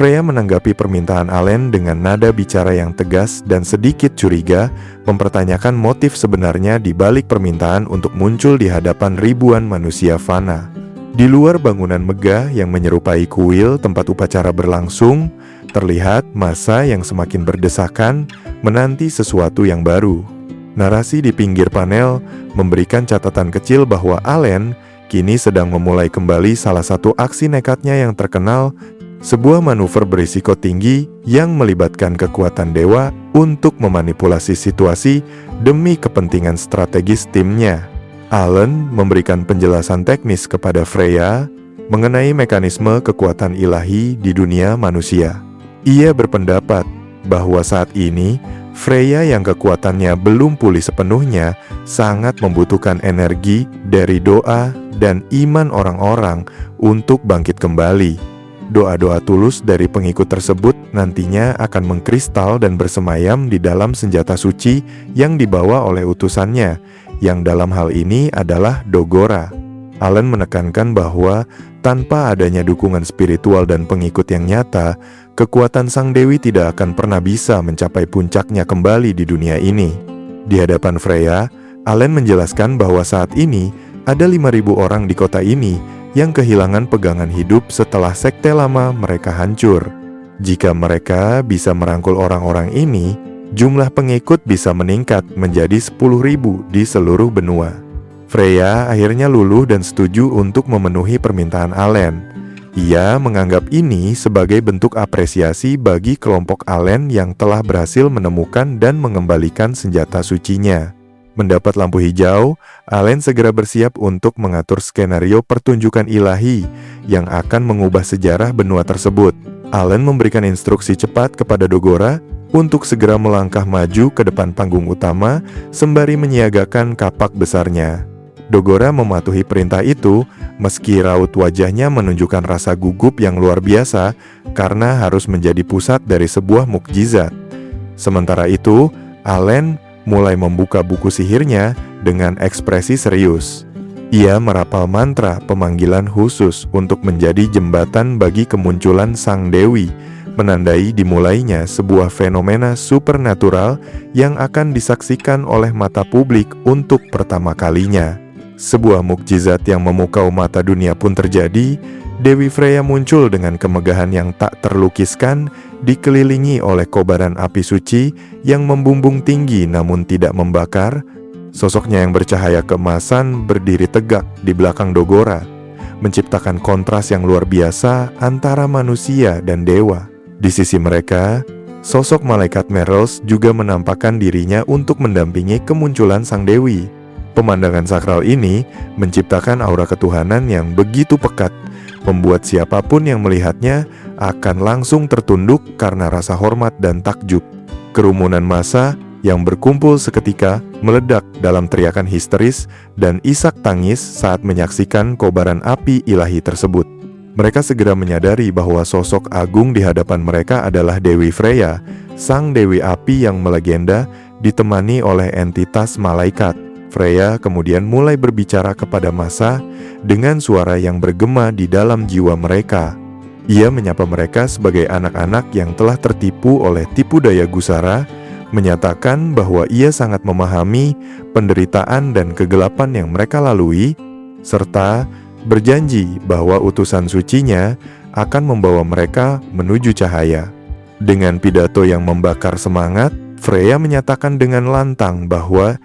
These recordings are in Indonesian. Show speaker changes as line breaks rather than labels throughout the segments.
Freya menanggapi permintaan Allen dengan nada bicara yang tegas dan sedikit curiga, mempertanyakan motif sebenarnya di balik permintaan untuk muncul di hadapan ribuan manusia fana. Di luar bangunan megah yang menyerupai kuil tempat upacara berlangsung, terlihat massa yang semakin berdesakan menanti sesuatu yang baru. Narasi di pinggir panel memberikan catatan kecil bahwa Allen kini sedang memulai kembali salah satu aksi nekatnya yang terkenal, sebuah manuver berisiko tinggi yang melibatkan kekuatan dewa untuk memanipulasi situasi demi kepentingan strategis timnya. Allen memberikan penjelasan teknis kepada Freya mengenai mekanisme kekuatan ilahi di dunia manusia. Ia berpendapat bahwa saat ini Freya yang kekuatannya belum pulih sepenuhnya sangat membutuhkan energi dari doa dan iman orang-orang untuk bangkit kembali. Doa-doa tulus dari pengikut tersebut nantinya akan mengkristal dan bersemayam di dalam senjata suci yang dibawa oleh utusannya, yang dalam hal ini adalah Dogora. Allen menekankan bahwa tanpa adanya dukungan spiritual dan pengikut yang nyata, kekuatan Sang Dewi tidak akan pernah bisa mencapai puncaknya kembali di dunia ini. Di hadapan Freya, Allen menjelaskan bahwa saat ini ada 5.000 orang di kota ini yang kehilangan pegangan hidup setelah sekte lama mereka hancur. Jika mereka bisa merangkul orang-orang ini, jumlah pengikut bisa meningkat menjadi 10.000 di seluruh benua. Freya akhirnya luluh dan setuju untuk memenuhi permintaan Allen. Ia menganggap ini sebagai bentuk apresiasi bagi kelompok Allen yang telah berhasil menemukan dan mengembalikan senjata sucinya. Mendapat lampu hijau, Allen segera bersiap untuk mengatur skenario pertunjukan ilahi yang akan mengubah sejarah benua tersebut. Allen memberikan instruksi cepat kepada Dogora untuk segera melangkah maju ke depan panggung utama sembari menyiagakan kapak besarnya. Dogora mematuhi perintah itu meski raut wajahnya menunjukkan rasa gugup yang luar biasa karena harus menjadi pusat dari sebuah mukjizat. Sementara itu, Allen mulai membuka buku sihirnya dengan ekspresi serius. Ia merapal mantra pemanggilan khusus untuk menjadi jembatan bagi kemunculan Sang Dewi, menandai dimulainya sebuah fenomena supernatural yang akan disaksikan oleh mata publik untuk pertama kalinya. Sebuah mukjizat yang memukau mata dunia pun terjadi. Dewi Freya muncul dengan kemegahan yang tak terlukiskan, dikelilingi oleh kobaran api suci yang membumbung tinggi namun tidak membakar. Sosoknya yang bercahaya keemasan berdiri tegak di belakang Dogora, menciptakan kontras yang luar biasa antara manusia dan dewa. Di sisi mereka, sosok malaikat Merels juga menampakkan dirinya untuk mendampingi kemunculan Sang Dewi. Pemandangan sakral ini menciptakan aura ketuhanan yang begitu pekat, membuat siapapun yang melihatnya akan langsung tertunduk karena rasa hormat dan takjub. Kerumunan massa yang berkumpul seketika meledak dalam teriakan histeris dan isak tangis saat menyaksikan kobaran api ilahi tersebut. Mereka segera menyadari bahwa sosok agung di hadapan mereka adalah Dewi Freya, sang Dewi Api yang melegenda, ditemani oleh entitas malaikat. Freya kemudian mulai berbicara kepada massa dengan suara yang bergema di dalam jiwa mereka. Ia menyapa mereka sebagai anak-anak yang telah tertipu oleh tipu daya Gusara, menyatakan bahwa ia sangat memahami penderitaan dan kegelapan yang mereka lalui, serta berjanji bahwa utusan sucinya akan membawa mereka menuju cahaya. Dengan pidato yang membakar semangat, Freya menyatakan dengan lantang bahwa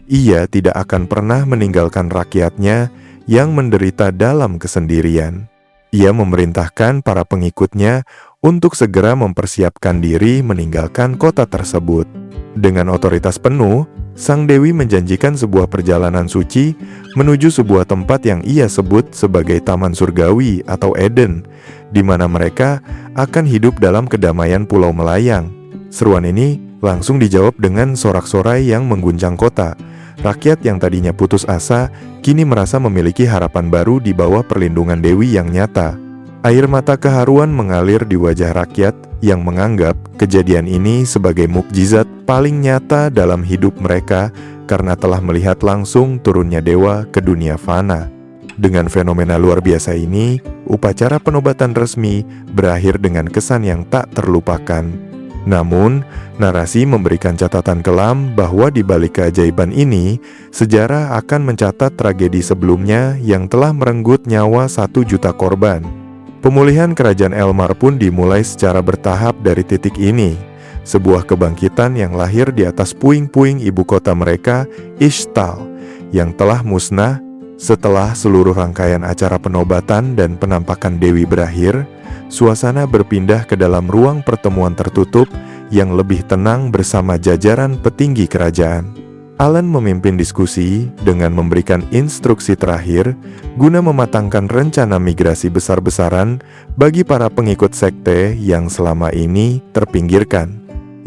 ia tidak akan pernah meninggalkan rakyatnya yang menderita dalam kesendirian. Ia memerintahkan para pengikutnya untuk segera mempersiapkan diri meninggalkan kota tersebut. Dengan otoritas penuh, Sang Dewi menjanjikan sebuah perjalanan suci menuju sebuah tempat yang ia sebut sebagai Taman Surgawi atau Eden, di mana mereka akan hidup dalam kedamaian pulau melayang. Seruan ini langsung dijawab dengan sorak-sorai yang mengguncang kota. Rakyat yang tadinya putus asa, kini merasa memiliki harapan baru di bawah perlindungan Dewi yang nyata. Air mata keharuan mengalir di wajah rakyat yang menganggap kejadian ini sebagai mukjizat paling nyata dalam hidup mereka karena telah melihat langsung turunnya dewa ke dunia fana. Dengan fenomena luar biasa ini, upacara penobatan resmi berakhir dengan kesan yang tak terlupakan. Namun, narasi memberikan catatan kelam bahwa di balik keajaiban ini, sejarah akan mencatat tragedi sebelumnya yang telah merenggut nyawa 1 juta korban. Pemulihan kerajaan Elmar pun dimulai secara bertahap dari titik ini, sebuah kebangkitan yang lahir di atas puing-puing ibu kota mereka, Ishtal, yang telah musnah. Setelah seluruh rangkaian acara penobatan dan penampakan Dewi berakhir, suasana berpindah ke dalam ruang pertemuan tertutup yang lebih tenang bersama jajaran petinggi kerajaan. Allen memimpin diskusi dengan memberikan instruksi terakhir guna mematangkan rencana migrasi besar-besaran bagi para pengikut sekte yang selama ini terpinggirkan.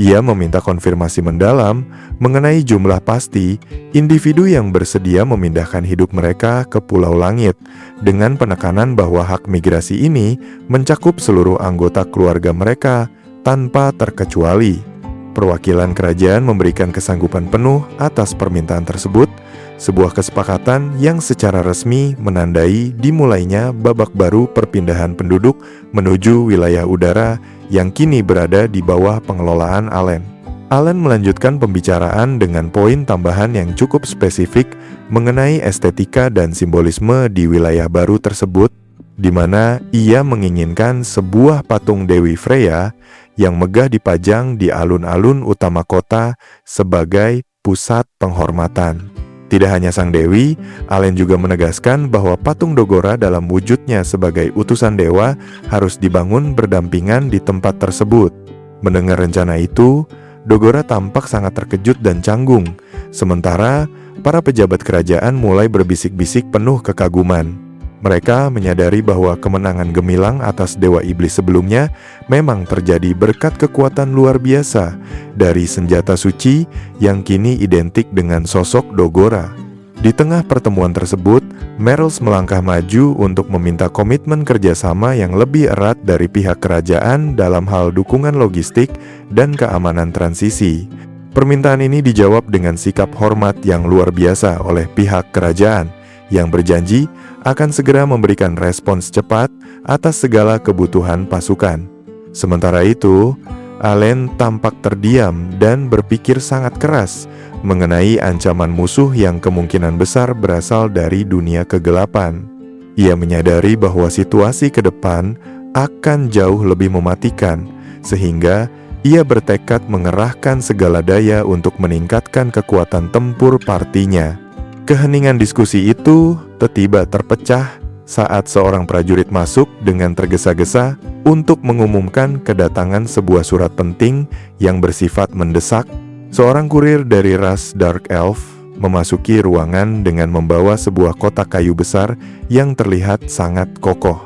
Ia meminta konfirmasi mendalam mengenai jumlah pasti individu yang bersedia memindahkan hidup mereka ke Pulau Langit, dengan penekanan bahwa hak migrasi ini mencakup seluruh anggota keluarga mereka tanpa terkecuali. Perwakilan kerajaan memberikan kesanggupan penuh atas permintaan tersebut, sebuah kesepakatan yang secara resmi menandai dimulainya babak baru perpindahan penduduk menuju wilayah udara yang kini berada di bawah pengelolaan Allen. Allen melanjutkan pembicaraan dengan poin tambahan yang cukup spesifik mengenai estetika dan simbolisme di wilayah baru tersebut, di mana ia menginginkan sebuah patung Dewi Freya yang megah dipajang di alun-alun utama kota sebagai pusat penghormatan. Tidak hanya sang dewi, Allen juga menegaskan bahwa patung Dogora dalam wujudnya sebagai utusan dewa harus dibangun berdampingan di tempat tersebut. Mendengar rencana itu, Dogora tampak sangat terkejut dan canggung, sementara para pejabat kerajaan mulai berbisik-bisik penuh kekaguman. Mereka menyadari bahwa kemenangan gemilang atas dewa iblis sebelumnya memang terjadi berkat kekuatan luar biasa dari senjata suci yang kini identik dengan sosok Dogora. Di tengah pertemuan tersebut, Merles melangkah maju untuk meminta komitmen kerjasama yang lebih erat dari pihak kerajaan dalam hal dukungan logistik dan keamanan transisi. Permintaan ini dijawab dengan sikap hormat yang luar biasa oleh pihak kerajaan, yang berjanji akan segera memberikan respons cepat atas segala kebutuhan pasukan. Sementara itu, Allen tampak terdiam dan berpikir sangat keras mengenai ancaman musuh yang kemungkinan besar berasal dari dunia kegelapan. Ia menyadari bahwa situasi ke depan akan jauh lebih mematikan, sehingga ia bertekad mengerahkan segala daya untuk meningkatkan kekuatan tempur partinya. Keheningan diskusi itu tiba-tiba terpecah saat seorang prajurit masuk dengan tergesa-gesa untuk mengumumkan kedatangan sebuah surat penting yang bersifat mendesak. Seorang kurir dari ras Dark Elf memasuki ruangan dengan membawa sebuah kotak kayu besar yang terlihat sangat kokoh.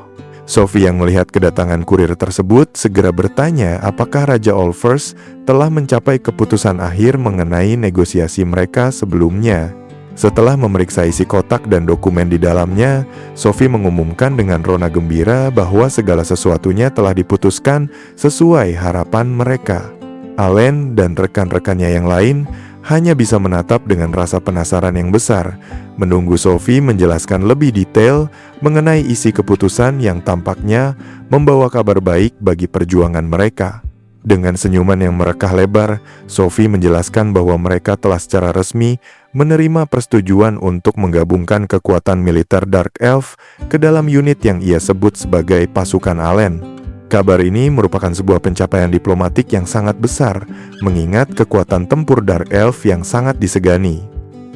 Sophie yang melihat kedatangan kurir tersebut segera bertanya apakah Raja Olfers telah mencapai keputusan akhir mengenai negosiasi mereka sebelumnya. Setelah memeriksa isi kotak dan dokumen di dalamnya, Sophie mengumumkan dengan rona gembira bahwa segala sesuatunya telah diputuskan sesuai harapan mereka. Allen dan rekan-rekannya yang lain hanya bisa menatap dengan rasa penasaran yang besar, menunggu Sophie menjelaskan lebih detail mengenai isi keputusan yang tampaknya membawa kabar baik bagi perjuangan mereka. Dengan senyuman yang merekah lebar, Sophie menjelaskan bahwa mereka telah secara resmi menerima persetujuan untuk menggabungkan kekuatan militer Dark Elf ke dalam unit yang ia sebut sebagai pasukan Allen. Kabar ini merupakan sebuah pencapaian diplomatik yang sangat besar, mengingat kekuatan tempur Dark Elf yang sangat disegani.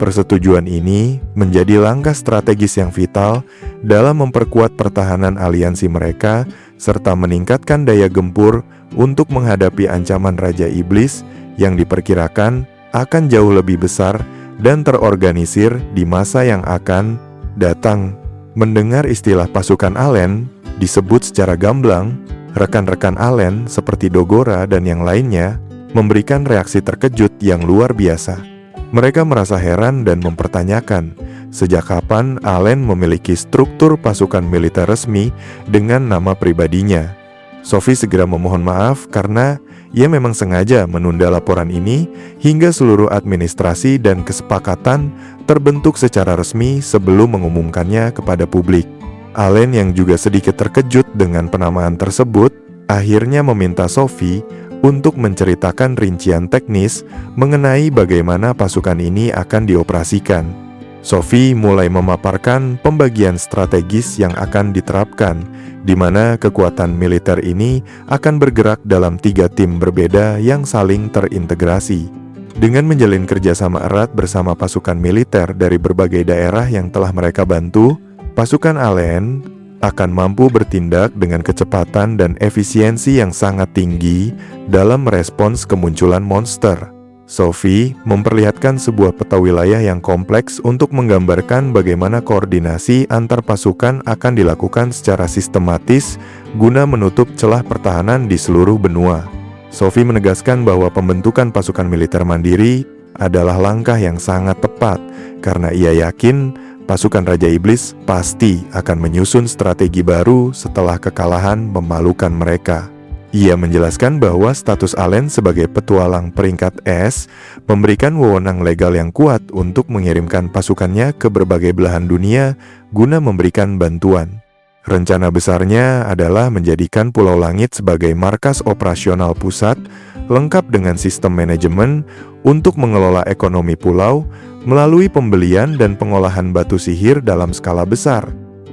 Persetujuan ini menjadi langkah strategis yang vital dalam memperkuat pertahanan aliansi mereka, serta meningkatkan daya gempur untuk menghadapi ancaman Raja Iblis yang diperkirakan akan jauh lebih besar dan terorganisir di masa yang akan datang. Mendengar istilah pasukan Allen disebut secara gamblang, rekan-rekan Allen seperti Dogora dan yang lainnya memberikan reaksi terkejut yang luar biasa. Mereka merasa heran dan mempertanyakan sejak kapan Allen memiliki struktur pasukan militer resmi dengan nama pribadinya. Sophie segera memohon maaf karena Ia memang sengaja menunda laporan ini hingga seluruh administrasi dan kesepakatan terbentuk secara resmi sebelum mengumumkannya kepada publik. Allen yang juga sedikit terkejut dengan penamaan tersebut, akhirnya meminta Sophie untuk menceritakan rincian teknis mengenai bagaimana pasukan ini akan dioperasikan. Sophie mulai memaparkan pembagian strategis yang akan diterapkan, di mana kekuatan militer ini akan bergerak dalam 3 tim berbeda yang saling terintegrasi. Dengan menjalin kerjasama erat bersama pasukan militer dari berbagai daerah yang telah mereka bantu, pasukan Allen akan mampu bertindak dengan kecepatan dan efisiensi yang sangat tinggi dalam merespons kemunculan monster. Sophie memperlihatkan sebuah peta wilayah yang kompleks untuk menggambarkan bagaimana koordinasi antar pasukan akan dilakukan secara sistematis guna menutup celah pertahanan di seluruh benua. Sophie menegaskan bahwa pembentukan pasukan militer mandiri adalah langkah yang sangat tepat karena ia yakin pasukan Raja Iblis pasti akan menyusun strategi baru setelah kekalahan memalukan mereka. Ia menjelaskan bahwa status Allen sebagai petualang peringkat S memberikan wewenang legal yang kuat untuk mengirimkan pasukannya ke berbagai belahan dunia guna memberikan bantuan. Rencana besarnya adalah menjadikan Pulau Langit sebagai markas operasional pusat, lengkap dengan sistem manajemen untuk mengelola ekonomi pulau melalui pembelian dan pengolahan batu sihir dalam skala besar.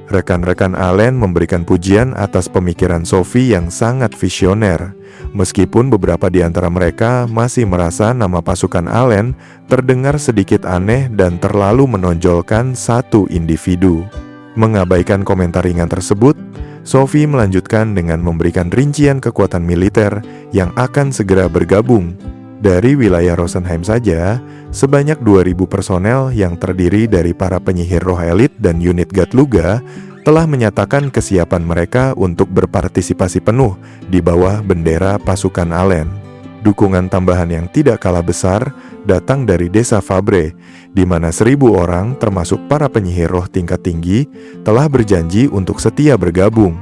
Rekan-rekan Allen memberikan pujian atas pemikiran Sophie yang sangat visioner, meskipun beberapa di antara mereka masih merasa nama pasukan Allen terdengar sedikit aneh dan terlalu menonjolkan satu individu. Mengabaikan komentar ringan tersebut, Sophie melanjutkan dengan memberikan rincian kekuatan militer yang akan segera bergabung. Dari wilayah Rosenheim saja, sebanyak 2.000 personel yang terdiri dari para penyihir roh elit dan unit Gatluga telah menyatakan kesiapan mereka untuk berpartisipasi penuh di bawah bendera pasukan Allen. Dukungan tambahan yang tidak kalah besar datang dari desa Fabre, di mana 1.000 orang termasuk para penyihir roh tingkat tinggi telah berjanji untuk setia bergabung.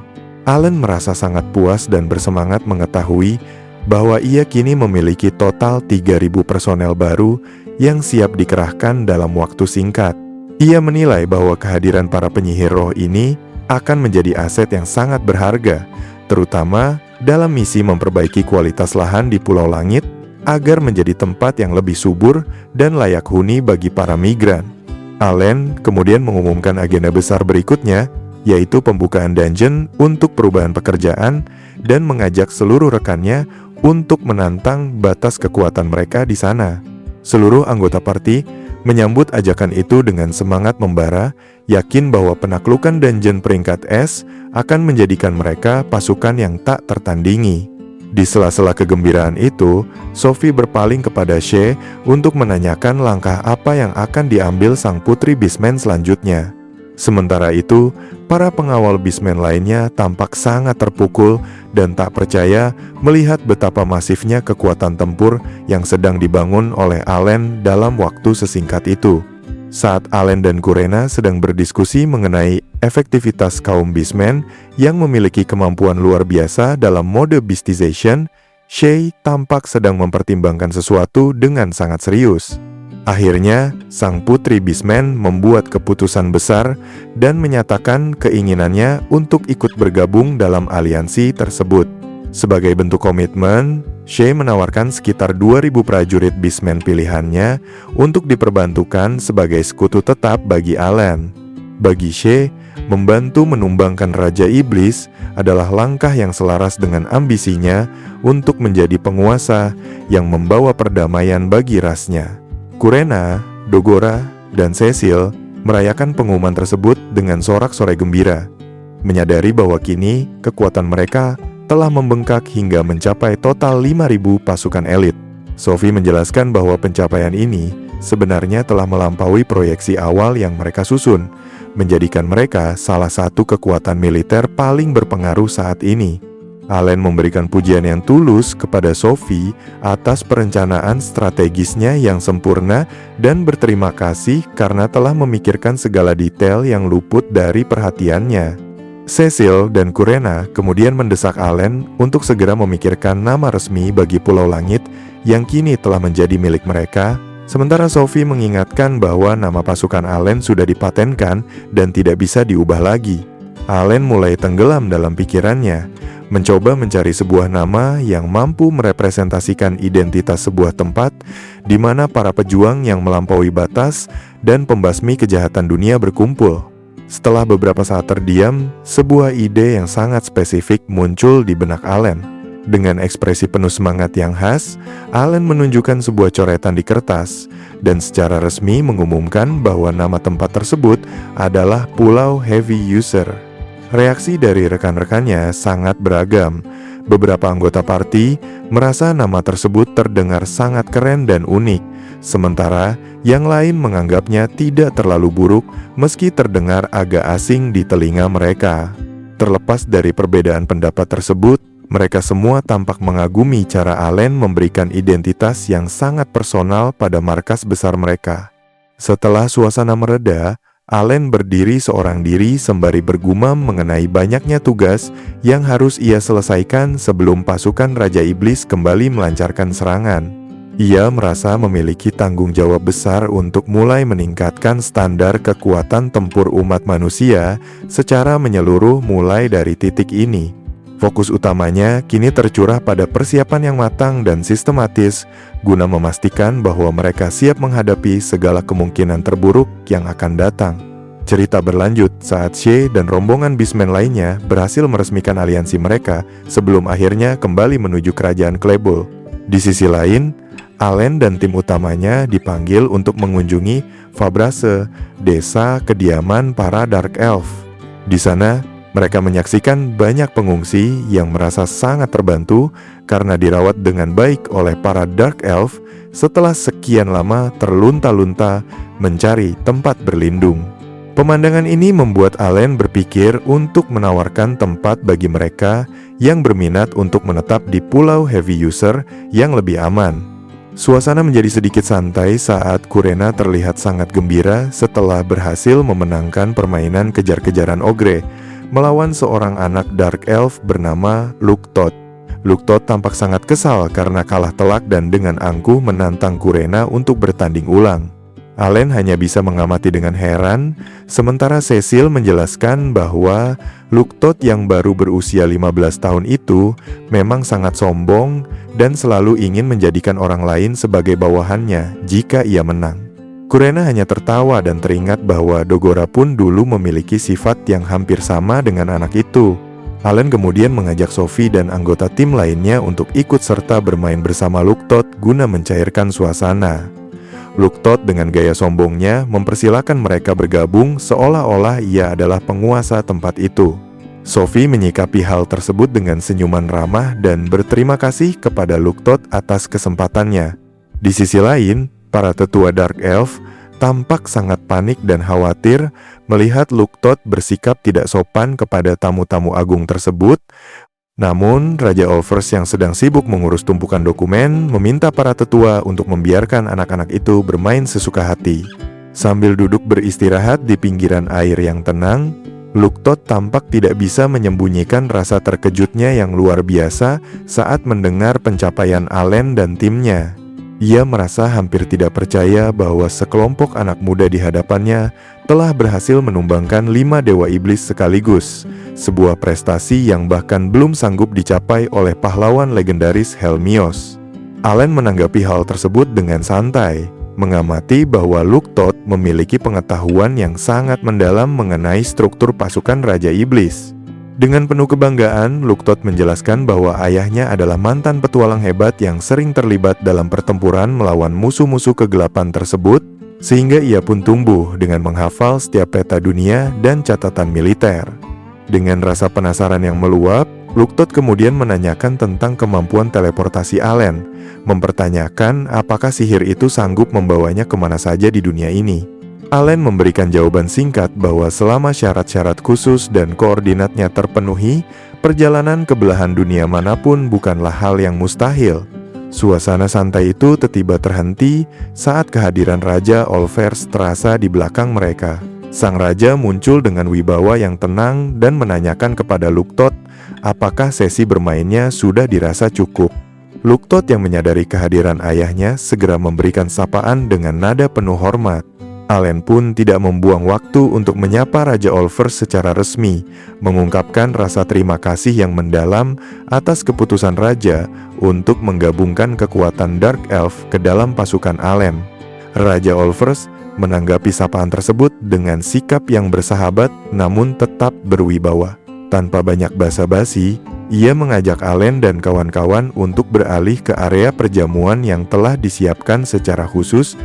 Allen merasa sangat puas dan bersemangat mengetahui bahwa ia kini memiliki total 3.000 personel baru yang siap dikerahkan dalam waktu singkat. Ia menilai bahwa kehadiran para penyihir roh ini akan menjadi aset yang sangat berharga, terutama dalam misi memperbaiki kualitas lahan di Pulau Langit agar menjadi tempat yang lebih subur dan layak huni bagi para migran. Allen kemudian mengumumkan agenda besar berikutnya, yaitu pembukaan dungeon untuk perubahan pekerjaan dan mengajak seluruh rekannya untuk menantang batas kekuatan mereka di sana. Seluruh anggota party menyambut ajakan itu dengan semangat membara, yakin bahwa penaklukan dungeon peringkat S akan menjadikan mereka pasukan yang tak tertandingi. Di sela-sela kegembiraan itu, Sophie berpaling kepada She untuk menanyakan langkah apa yang akan diambil sang putri Beastman selanjutnya. Sementara itu, para pengawal Beastman lainnya tampak sangat terpukul dan tak percaya melihat betapa masifnya kekuatan tempur yang sedang dibangun oleh Allen dalam waktu sesingkat itu. Saat Allen dan Kurena sedang berdiskusi mengenai efektivitas kaum Beastman yang memiliki kemampuan luar biasa dalam mode Beastization, Shay tampak sedang mempertimbangkan sesuatu dengan sangat serius. Akhirnya, sang putri Beastman membuat keputusan besar dan menyatakan keinginannya untuk ikut bergabung dalam aliansi tersebut. Sebagai bentuk komitmen, Shay menawarkan sekitar 2.000 prajurit Beastman pilihannya untuk diperbantukan sebagai sekutu tetap bagi Allen. Bagi Shay, membantu menumbangkan Raja Iblis adalah langkah yang selaras dengan ambisinya untuk menjadi penguasa yang membawa perdamaian bagi rasnya. Kurena, Dogora, dan Cecil merayakan pengumuman tersebut dengan sorak-sorai gembira, menyadari bahwa kini kekuatan mereka telah membengkak hingga mencapai total 5.000 pasukan elit. Sophie menjelaskan bahwa pencapaian ini sebenarnya telah melampaui proyeksi awal yang mereka susun, menjadikan mereka salah satu kekuatan militer paling berpengaruh saat ini. Allen memberikan pujian yang tulus kepada Sophie atas perencanaan strategisnya yang sempurna dan berterima kasih karena telah memikirkan segala detail yang luput dari perhatiannya. Cecil dan Kurena kemudian mendesak Allen untuk segera memikirkan nama resmi bagi Pulau Langit yang kini telah menjadi milik mereka, sementara Sophie mengingatkan bahwa nama pasukan Allen sudah dipatenkan dan tidak bisa diubah lagi. Allen mulai tenggelam dalam pikirannya, mencoba mencari sebuah nama yang mampu merepresentasikan identitas sebuah tempat di mana para pejuang yang melampaui batas dan pembasmi kejahatan dunia berkumpul. Setelah beberapa saat terdiam, sebuah ide yang sangat spesifik muncul di benak Allen. Dengan ekspresi penuh semangat yang khas, Allen menunjukkan sebuah coretan di kertas dan secara resmi mengumumkan bahwa nama tempat tersebut adalah Pulau Heavy User. Reaksi dari rekan-rekannya sangat beragam. Beberapa anggota party merasa nama tersebut terdengar sangat keren dan unik, sementara yang lain menganggapnya tidak terlalu buruk meski terdengar agak asing di telinga mereka. Terlepas dari perbedaan pendapat tersebut, mereka semua tampak mengagumi cara Allen memberikan identitas yang sangat personal pada markas besar mereka. Setelah suasana mereda, Allen berdiri seorang diri sembari bergumam mengenai banyaknya tugas yang harus ia selesaikan sebelum pasukan Raja Iblis kembali melancarkan serangan. Ia merasa memiliki tanggung jawab besar untuk mulai meningkatkan standar kekuatan tempur umat manusia secara menyeluruh mulai dari titik ini. Fokus utamanya kini tercurah pada persiapan yang matang dan sistematis guna memastikan bahwa mereka siap menghadapi segala kemungkinan terburuk yang akan datang. Cerita berlanjut saat She dan rombongan Beastmen lainnya berhasil meresmikan aliansi mereka sebelum akhirnya kembali menuju kerajaan Klebol. Di sisi lain, Allen dan tim utamanya dipanggil untuk mengunjungi Fabrase, desa kediaman para Dark Elf. Di sana, mereka menyaksikan banyak pengungsi yang merasa sangat terbantu karena dirawat dengan baik oleh para Dark Elf setelah sekian lama terlunta-lunta mencari tempat berlindung. Pemandangan ini membuat Allen berpikir untuk menawarkan tempat bagi mereka yang berminat untuk menetap di Pulau Heavy User yang lebih aman. Suasana menjadi sedikit santai saat Kurena terlihat sangat gembira setelah berhasil memenangkan permainan kejar-kejaran ogre melawan seorang anak Dark Elf bernama Luktot. Luktot tampak sangat kesal karena kalah telak dan dengan angkuh menantang Kurena untuk bertanding ulang. Allen hanya bisa mengamati dengan heran, sementara Cecil menjelaskan bahwa Luktot yang baru berusia 15 tahun itu memang sangat sombong dan selalu ingin menjadikan orang lain sebagai bawahannya jika ia menang. Kurena hanya tertawa dan teringat bahwa Dogora pun dulu memiliki sifat yang hampir sama dengan anak itu. Allen kemudian mengajak Sophie dan anggota tim lainnya untuk ikut serta bermain bersama Luktot guna mencairkan suasana. Luktot dengan gaya sombongnya mempersilahkan mereka bergabung seolah-olah ia adalah penguasa tempat itu. Sophie menyikapi hal tersebut dengan senyuman ramah dan berterima kasih kepada Luktot atas kesempatannya. Di sisi lain, para tetua Dark Elf tampak sangat panik dan khawatir melihat Luktot bersikap tidak sopan kepada tamu-tamu agung tersebut. Namun, Raja Olvers yang sedang sibuk mengurus tumpukan dokumen meminta para tetua untuk membiarkan anak-anak itu bermain sesuka hati. Sambil duduk beristirahat di pinggiran air yang tenang, Luktot tampak tidak bisa menyembunyikan rasa terkejutnya yang luar biasa saat mendengar pencapaian Allen dan timnya. Ia merasa hampir tidak percaya bahwa sekelompok anak muda di hadapannya telah berhasil menumbangkan 5 dewa iblis sekaligus, sebuah prestasi yang bahkan belum sanggup dicapai oleh pahlawan legendaris Helmios. Allen menanggapi hal tersebut dengan santai, mengamati bahwa Luktot memiliki pengetahuan yang sangat mendalam mengenai struktur pasukan Raja Iblis. Dengan penuh kebanggaan, Luktot menjelaskan bahwa ayahnya adalah mantan petualang hebat yang sering terlibat dalam pertempuran melawan musuh-musuh kegelapan tersebut, sehingga ia pun tumbuh dengan menghafal setiap peta dunia dan catatan militer. Dengan rasa penasaran yang meluap, Luktot kemudian menanyakan tentang kemampuan teleportasi Allen, mempertanyakan apakah sihir itu sanggup membawanya kemana saja di dunia ini. Allen memberikan jawaban singkat bahwa selama syarat-syarat khusus dan koordinatnya terpenuhi, perjalanan ke belahan dunia manapun bukanlah hal yang mustahil. Suasana santai itu tiba-tiba terhenti saat kehadiran Raja Olvers terasa di belakang mereka. Sang raja muncul dengan wibawa yang tenang dan menanyakan kepada Luktot apakah sesi bermainnya sudah dirasa cukup. Luktot yang menyadari kehadiran ayahnya segera memberikan sapaan dengan nada penuh hormat. Allen pun tidak membuang waktu untuk menyapa Raja Olvers secara resmi, mengungkapkan rasa terima kasih yang mendalam atas keputusan raja untuk menggabungkan kekuatan Dark Elf ke dalam pasukan Allen. Raja Olvers menanggapi sapaan tersebut dengan sikap yang bersahabat namun tetap berwibawa. Tanpa banyak basa-basi, ia mengajak Allen dan kawan-kawan untuk beralih ke area perjamuan yang telah disiapkan secara khusus,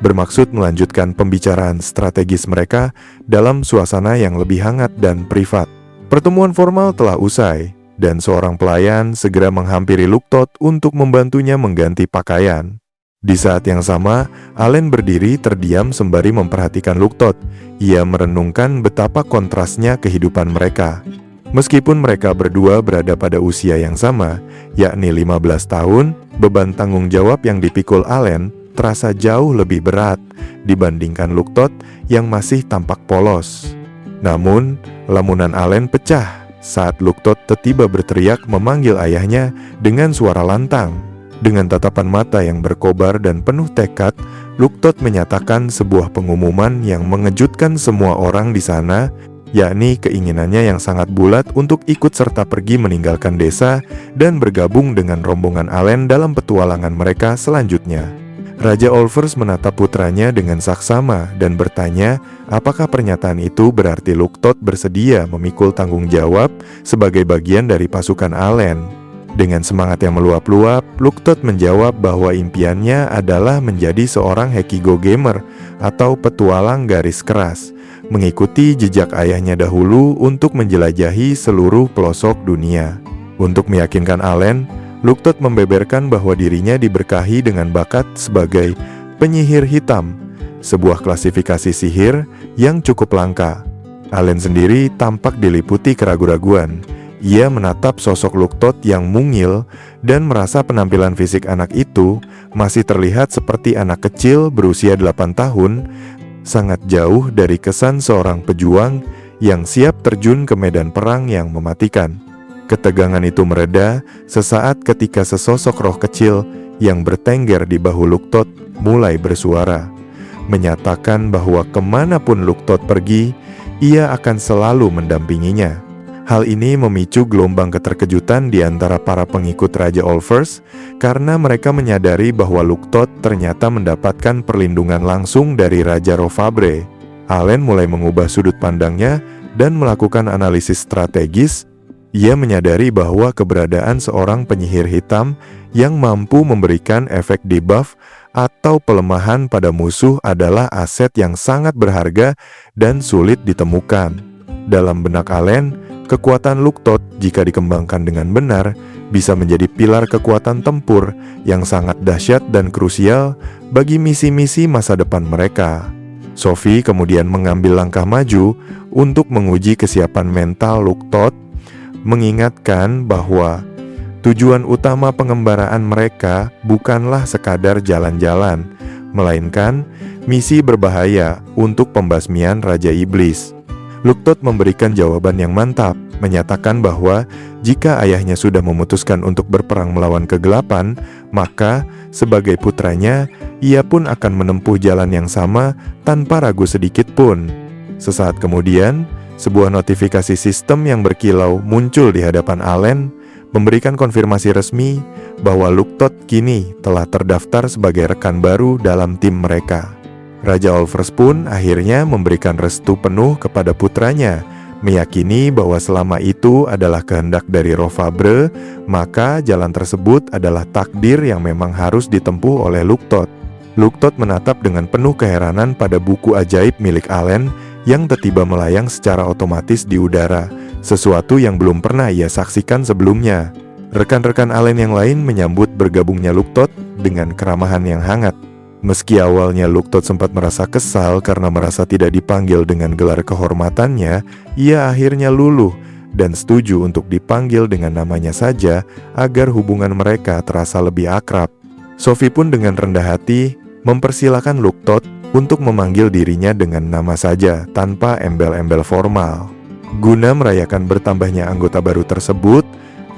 bermaksud melanjutkan pembicaraan strategis mereka dalam suasana yang lebih hangat dan privat. Pertemuan formal telah usai, dan seorang pelayan segera menghampiri Luktot untuk membantunya mengganti pakaian. Di saat yang sama, Allen berdiri terdiam sembari memperhatikan Luktot. Ia merenungkan betapa kontrasnya kehidupan mereka. Meskipun mereka berdua berada pada usia yang sama, yakni 15 tahun, beban tanggung jawab yang dipikul Allen terasa jauh lebih berat dibandingkan Luktot yang masih tampak polos. Namun, lamunan Allen pecah saat Luktot tiba berteriak memanggil ayahnya dengan suara lantang. Dengan tatapan mata yang berkobar dan penuh tekad, Luktot menyatakan sebuah pengumuman yang mengejutkan semua orang di sana, yakni keinginannya yang sangat bulat untuk ikut serta pergi meninggalkan desa dan bergabung dengan rombongan Allen dalam petualangan mereka selanjutnya. Raja Olvers menatap putranya dengan saksama dan bertanya apakah pernyataan itu berarti Luktot bersedia memikul tanggung jawab sebagai bagian dari pasukan Allen. Dengan semangat yang meluap-luap, Luktot menjawab bahwa impiannya adalah menjadi seorang Hekigo gamer atau petualang garis keras, mengikuti jejak ayahnya dahulu untuk menjelajahi seluruh pelosok dunia. Untuk meyakinkan Allen, Luktot membeberkan bahwa dirinya diberkahi dengan bakat sebagai penyihir hitam, sebuah klasifikasi sihir yang cukup langka. Allen sendiri tampak diliputi keraguan-raguan. Ia menatap sosok Luktot yang mungil dan merasa penampilan fisik anak itu masih terlihat seperti anak kecil berusia 8 tahun, sangat jauh dari kesan seorang pejuang yang siap terjun ke medan perang yang mematikan. Ketegangan itu mereda sesaat ketika sesosok roh kecil yang bertengger di bahu Luktot mulai bersuara, menyatakan bahwa kemanapun Luktot pergi, ia akan selalu mendampinginya. Hal ini memicu gelombang keterkejutan di antara para pengikut Raja Olvers karena mereka menyadari bahwa Luktot ternyata mendapatkan perlindungan langsung dari Raja Rofabre. Allen mulai mengubah sudut pandangnya dan melakukan analisis strategis. Ia menyadari bahwa keberadaan seorang penyihir hitam yang mampu memberikan efek debuff atau pelemahan pada musuh adalah aset yang sangat berharga dan sulit ditemukan. Dalam benak Allen, kekuatan Luktot jika dikembangkan dengan benar bisa menjadi pilar kekuatan tempur yang sangat dahsyat dan krusial bagi misi-misi masa depan mereka. Sophie kemudian mengambil langkah maju untuk menguji kesiapan mental Luktot, mengingatkan bahwa tujuan utama pengembaraan mereka bukanlah sekadar jalan-jalan, melainkan misi berbahaya untuk pembasmian Raja Iblis. Luktot memberikan jawaban yang mantap, menyatakan bahwa jika ayahnya sudah memutuskan untuk berperang melawan kegelapan, maka sebagai putranya, ia pun akan menempuh jalan yang sama tanpa ragu sedikit pun. Sesaat kemudian, sebuah notifikasi sistem yang berkilau muncul di hadapan Allen, memberikan konfirmasi resmi bahwa Luktot kini telah terdaftar sebagai rekan baru dalam tim mereka. Raja Olvers pun akhirnya memberikan restu penuh kepada putranya, meyakini bahwa selama itu adalah kehendak dari Rofabre, maka jalan tersebut adalah takdir yang memang harus ditempuh oleh Luktot. Luktot menatap dengan penuh keheranan pada buku ajaib milik Allen yang tiba-tiba melayang secara otomatis di udara, sesuatu yang belum pernah ia saksikan sebelumnya. Rekan-rekan Allen yang lain menyambut bergabungnya Luktot dengan keramahan yang hangat. Meski awalnya Luktot sempat merasa kesal karena merasa tidak dipanggil dengan gelar kehormatannya, ia akhirnya luluh dan setuju untuk dipanggil dengan namanya saja agar hubungan mereka terasa lebih akrab. Sophie pun dengan rendah hati mempersilakan Luktot untuk memanggil dirinya dengan nama saja tanpa embel-embel formal. Guna merayakan bertambahnya anggota baru tersebut,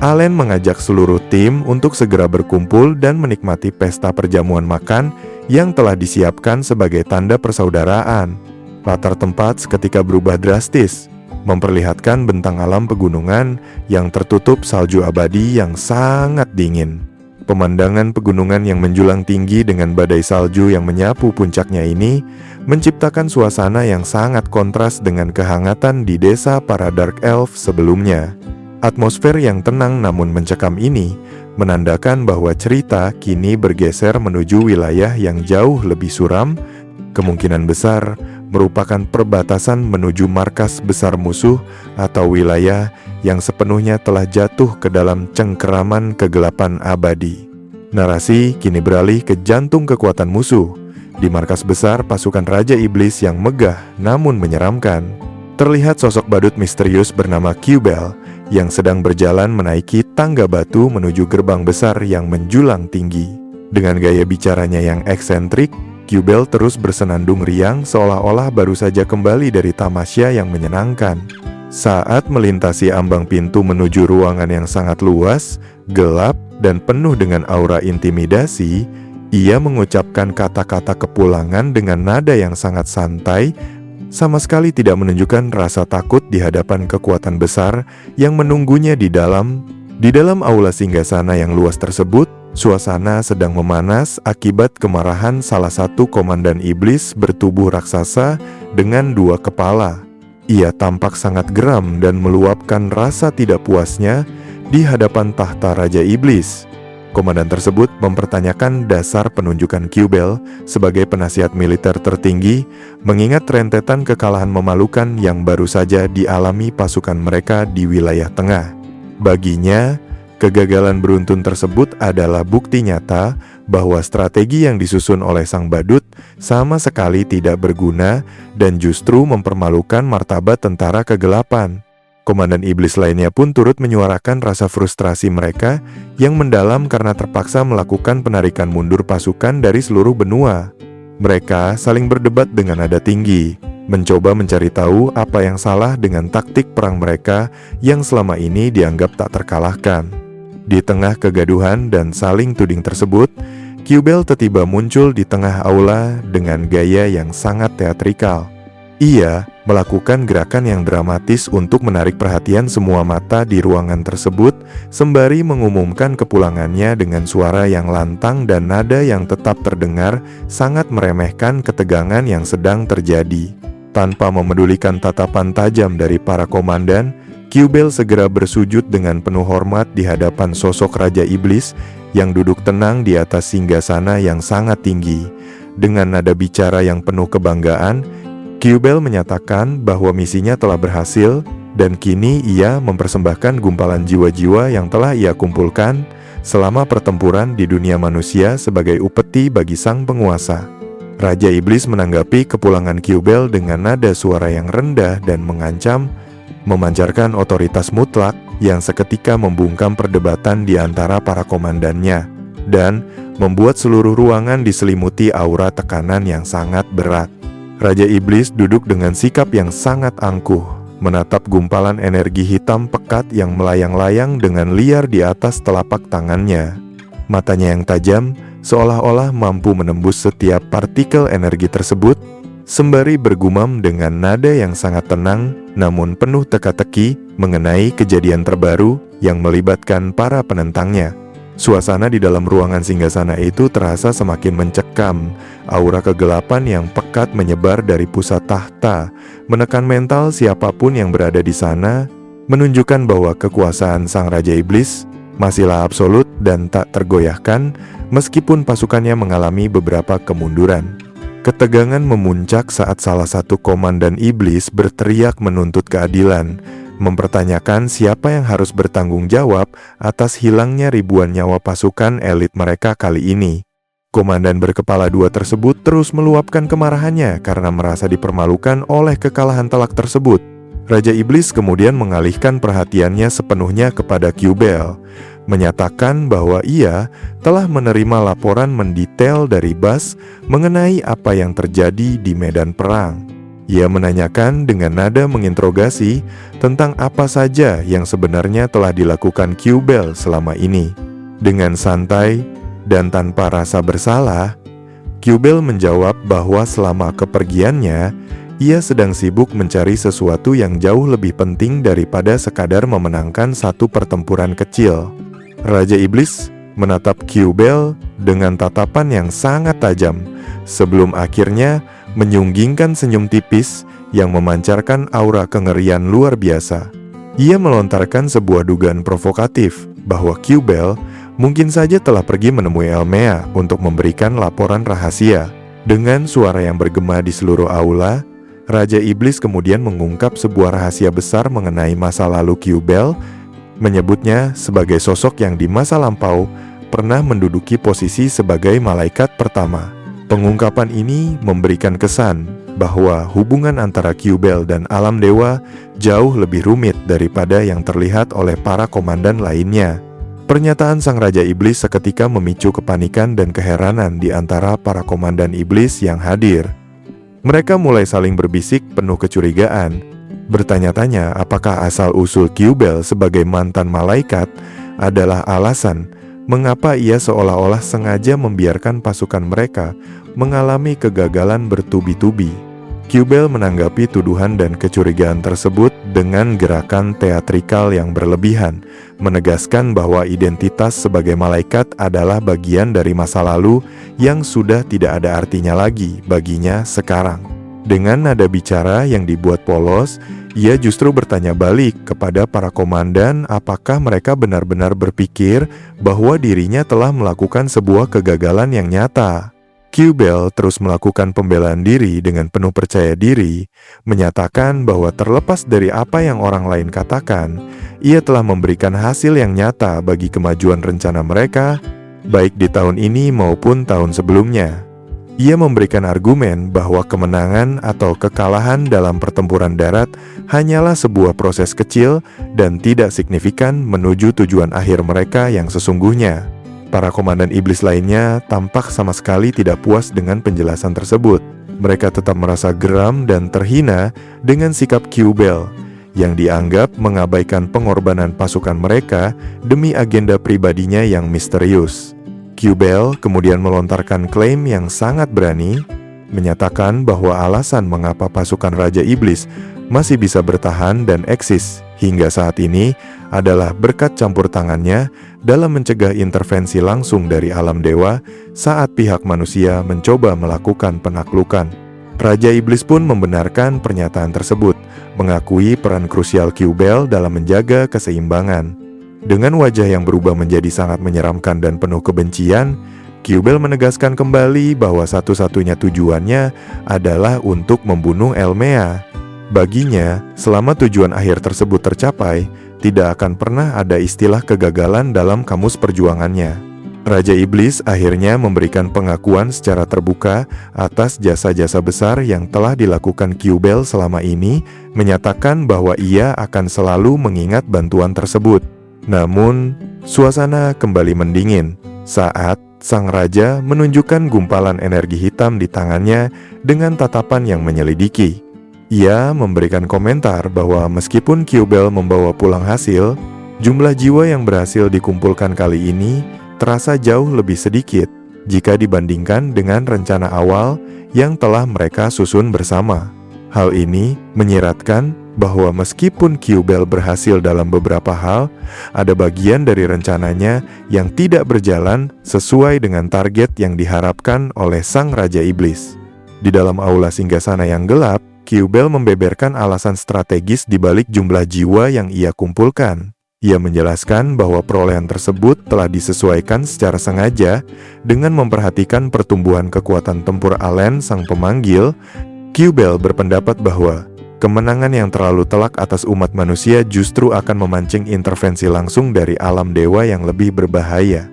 Allen mengajak seluruh tim untuk segera berkumpul dan menikmati pesta perjamuan makan yang telah disiapkan sebagai tanda persaudaraan. Latar tempat seketika berubah drastis, memperlihatkan bentang alam pegunungan yang tertutup salju abadi yang sangat dingin. Pemandangan pegunungan yang menjulang tinggi dengan badai salju yang menyapu puncaknya ini menciptakan suasana yang sangat kontras dengan kehangatan di desa para Dark Elf sebelumnya. Atmosfer yang tenang namun mencekam ini menandakan bahwa cerita kini bergeser menuju wilayah yang jauh lebih suram, kemungkinan besar merupakan perbatasan menuju markas besar musuh atau wilayah yang sepenuhnya telah jatuh ke dalam cengkeraman kegelapan abadi. Narasi kini beralih ke jantung kekuatan musuh, di markas besar pasukan Raja Iblis yang megah namun menyeramkan. Terlihat sosok badut misterius bernama Qbel yang sedang berjalan menaiki tangga batu menuju gerbang besar yang menjulang tinggi. Dengan gaya bicaranya yang eksentrik, Qbel terus bersenandung riang seolah-olah baru saja kembali dari tamasya yang menyenangkan. Saat melintasi ambang pintu menuju ruangan yang sangat luas, gelap, dan penuh dengan aura intimidasi, ia mengucapkan kata-kata kepulangan dengan nada yang sangat santai, sama sekali tidak menunjukkan rasa takut di hadapan kekuatan besar yang menunggunya di dalam aula singgasana yang luas tersebut. Suasana sedang memanas akibat kemarahan salah satu komandan iblis bertubuh raksasa dengan 2 kepala. Ia tampak sangat geram dan meluapkan rasa tidak puasnya di hadapan tahta Raja Iblis. Komandan tersebut mempertanyakan dasar penunjukan Qbel sebagai penasihat militer tertinggi, mengingat rentetan kekalahan memalukan yang baru saja dialami pasukan mereka di wilayah tengah. Baginya, kegagalan beruntun tersebut adalah bukti nyata bahwa strategi yang disusun oleh sang badut sama sekali tidak berguna dan justru mempermalukan martabat tentara kegelapan. Komandan iblis lainnya pun turut menyuarakan rasa frustrasi mereka yang mendalam karena terpaksa melakukan penarikan mundur pasukan dari seluruh benua. Mereka saling berdebat dengan nada tinggi, mencoba mencari tahu apa yang salah dengan taktik perang mereka yang selama ini dianggap tak terkalahkan. Di tengah kegaduhan dan saling tuding tersebut, Qbel tiba-tiba muncul di tengah aula dengan gaya yang sangat teatrikal. Ia melakukan gerakan yang dramatis untuk menarik perhatian semua mata di ruangan tersebut, sembari mengumumkan kepulangannya dengan suara yang lantang dan nada yang tetap terdengar sangat meremehkan ketegangan yang sedang terjadi. Tanpa memedulikan tatapan tajam dari para komandan, Qbel segera bersujud dengan penuh hormat di hadapan sosok Raja Iblis yang duduk tenang di atas singgasana yang sangat tinggi. Dengan nada bicara yang penuh kebanggaan, Qbel menyatakan bahwa misinya telah berhasil dan kini ia mempersembahkan gumpalan jiwa-jiwa yang telah ia kumpulkan selama pertempuran di dunia manusia sebagai upeti bagi sang penguasa. Raja Iblis menanggapi kepulangan Qbel dengan nada suara yang rendah dan mengancam, memancarkan otoritas mutlak yang seketika membungkam perdebatan di antara para komandannya dan membuat seluruh ruangan diselimuti aura tekanan yang sangat berat. Raja Iblis duduk dengan sikap yang sangat angkuh, menatap gumpalan energi hitam pekat yang melayang-layang dengan liar di atas telapak tangannya. Matanya yang tajam seolah-olah mampu menembus setiap partikel energi tersebut, sembari bergumam dengan nada yang sangat tenang namun penuh teka-teki mengenai kejadian terbaru yang melibatkan para penentangnya. Suasana di dalam ruangan singgasana itu terasa semakin mencekam. Aura kegelapan yang pekat menyebar dari pusat tahta, menekan mental siapapun yang berada di sana, menunjukkan bahwa kekuasaan sang Raja Iblis masihlah absolut dan tak tergoyahkan meskipun pasukannya mengalami beberapa kemunduran. Ketegangan memuncak saat salah satu komandan iblis berteriak menuntut keadilan, mempertanyakan siapa yang harus bertanggung jawab atas hilangnya ribuan nyawa pasukan elit mereka kali ini. Komandan berkepala 2 tersebut terus meluapkan kemarahannya karena merasa dipermalukan oleh kekalahan telak tersebut. Raja Iblis kemudian mengalihkan perhatiannya sepenuhnya kepada Qbel. menyatakan bahwa ia telah menerima laporan mendetail dari Bas mengenai apa yang terjadi di medan perang. Ia menanyakan dengan nada menginterogasi tentang apa saja yang sebenarnya telah dilakukan Q-Bell selama ini. Dengan santai dan tanpa rasa bersalah, Q-Bell menjawab bahwa selama kepergiannya, ia sedang sibuk mencari sesuatu yang jauh lebih penting daripada sekadar memenangkan satu pertempuran kecil. Raja Iblis menatap Q-Bell dengan tatapan yang sangat tajam, sebelum akhirnya menyunggingkan senyum tipis yang memancarkan aura kengerian luar biasa. Ia melontarkan sebuah dugaan provokatif bahwa Q-Bell mungkin saja telah pergi menemui Elmea untuk memberikan laporan rahasia. Dengan suara yang bergema di seluruh aula, Raja Iblis kemudian mengungkap sebuah rahasia besar mengenai masa lalu Q-Bell, menyebutnya sebagai sosok yang di masa lampau pernah menduduki posisi sebagai malaikat pertama. Pengungkapan ini memberikan kesan bahwa hubungan antara Q-Bell dan alam dewa jauh lebih rumit daripada yang terlihat oleh para komandan lainnya. Pernyataan sang Raja Iblis seketika memicu kepanikan dan keheranan di antara para komandan iblis yang hadir. Mereka mulai saling berbisik penuh kecurigaan, bertanya-tanya apakah asal-usul Q-Bell sebagai mantan malaikat adalah alasan mengapa ia seolah-olah sengaja membiarkan pasukan mereka mengalami kegagalan bertubi-tubi. Q-Bell menanggapi tuduhan dan kecurigaan tersebut dengan gerakan teatrikal yang berlebihan, menegaskan bahwa identitas sebagai malaikat adalah bagian dari masa lalu yang sudah tidak ada artinya lagi baginya sekarang. Dengan nada bicara yang dibuat polos, ia justru bertanya balik kepada para komandan apakah mereka benar-benar berpikir bahwa dirinya telah melakukan sebuah kegagalan yang nyata. Q-Bell terus melakukan pembelaan diri dengan penuh percaya diri, menyatakan bahwa terlepas dari apa yang orang lain katakan, ia telah memberikan hasil yang nyata bagi kemajuan rencana mereka, baik di tahun ini maupun tahun sebelumnya. Ia memberikan argumen bahwa kemenangan atau kekalahan dalam pertempuran darat hanyalah sebuah proses kecil dan tidak signifikan menuju tujuan akhir mereka yang sesungguhnya. Para komandan iblis lainnya tampak sama sekali tidak puas dengan penjelasan tersebut. Mereka tetap merasa geram dan terhina dengan sikap Q-Bell yang dianggap mengabaikan pengorbanan pasukan mereka demi agenda pribadinya yang misterius. Q-Bell kemudian melontarkan klaim yang sangat berani, menyatakan bahwa alasan mengapa pasukan Raja Iblis masih bisa bertahan dan eksis hingga saat ini adalah berkat campur tangannya dalam mencegah intervensi langsung dari alam dewa saat pihak manusia mencoba melakukan penaklukan. Raja Iblis pun membenarkan pernyataan tersebut, mengakui peran krusial Q-Bell dalam menjaga keseimbangan. Dengan wajah yang berubah menjadi sangat menyeramkan dan penuh kebencian, Q-Bell menegaskan kembali bahwa satu-satunya tujuannya adalah untuk membunuh Elmea. Baginya, selama tujuan akhir tersebut tercapai, tidak akan pernah ada istilah kegagalan dalam kamus perjuangannya. Raja Iblis akhirnya memberikan pengakuan secara terbuka atas jasa-jasa besar yang telah dilakukan Q-Bell selama ini, menyatakan bahwa ia akan selalu mengingat bantuan tersebut. Namun, suasana kembali mendingin saat sang raja menunjukkan gumpalan energi hitam di tangannya dengan tatapan yang menyelidiki. Ia memberikan komentar bahwa meskipun Q-Bell membawa pulang hasil, jumlah jiwa yang berhasil dikumpulkan kali ini terasa jauh lebih sedikit jika dibandingkan dengan rencana awal yang telah mereka susun bersama. Hal ini menyiratkan bahwa meskipun Q-Bell berhasil dalam beberapa hal, ada bagian dari rencananya yang tidak berjalan sesuai dengan target yang diharapkan oleh sang Raja Iblis. Di dalam aula singgasana yang gelap, Q-Bell membeberkan alasan strategis di balik jumlah jiwa yang ia kumpulkan. Ia menjelaskan bahwa perolehan tersebut telah disesuaikan secara sengaja dengan memperhatikan pertumbuhan kekuatan tempur Alen sang pemanggil. Q-Bell berpendapat bahwa kemenangan yang terlalu telak atas umat manusia justru akan memancing intervensi langsung dari alam dewa yang lebih berbahaya.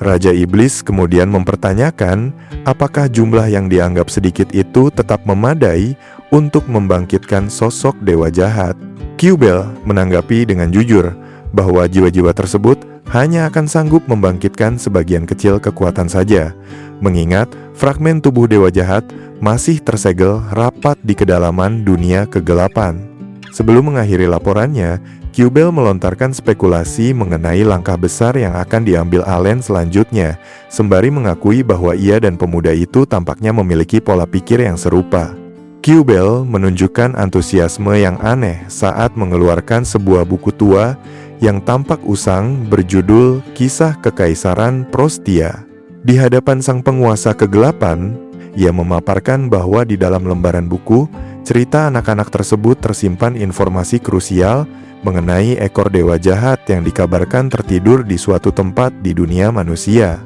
Raja Iblis kemudian mempertanyakan apakah jumlah yang dianggap sedikit itu tetap memadai untuk membangkitkan sosok dewa jahat. Q-Bell menanggapi dengan jujur bahwa jiwa-jiwa tersebut hanya akan sanggup membangkitkan sebagian kecil kekuatan saja, mengingat fragmen tubuh Dewa Jahat masih tersegel rapat di kedalaman dunia kegelapan. Sebelum mengakhiri laporannya, Q-Bell melontarkan spekulasi mengenai langkah besar yang akan diambil Allen selanjutnya, sembari mengakui bahwa ia dan pemuda itu tampaknya memiliki pola pikir yang serupa. Q-Bell menunjukkan antusiasme yang aneh saat mengeluarkan sebuah buku tua yang tampak usang berjudul Kisah Kekaisaran Prostia. Di hadapan sang penguasa kegelapan, ia memaparkan bahwa di dalam lembaran buku, cerita anak-anak tersebut tersimpan informasi krusial mengenai ekor dewa jahat yang dikabarkan tertidur di suatu tempat di dunia manusia.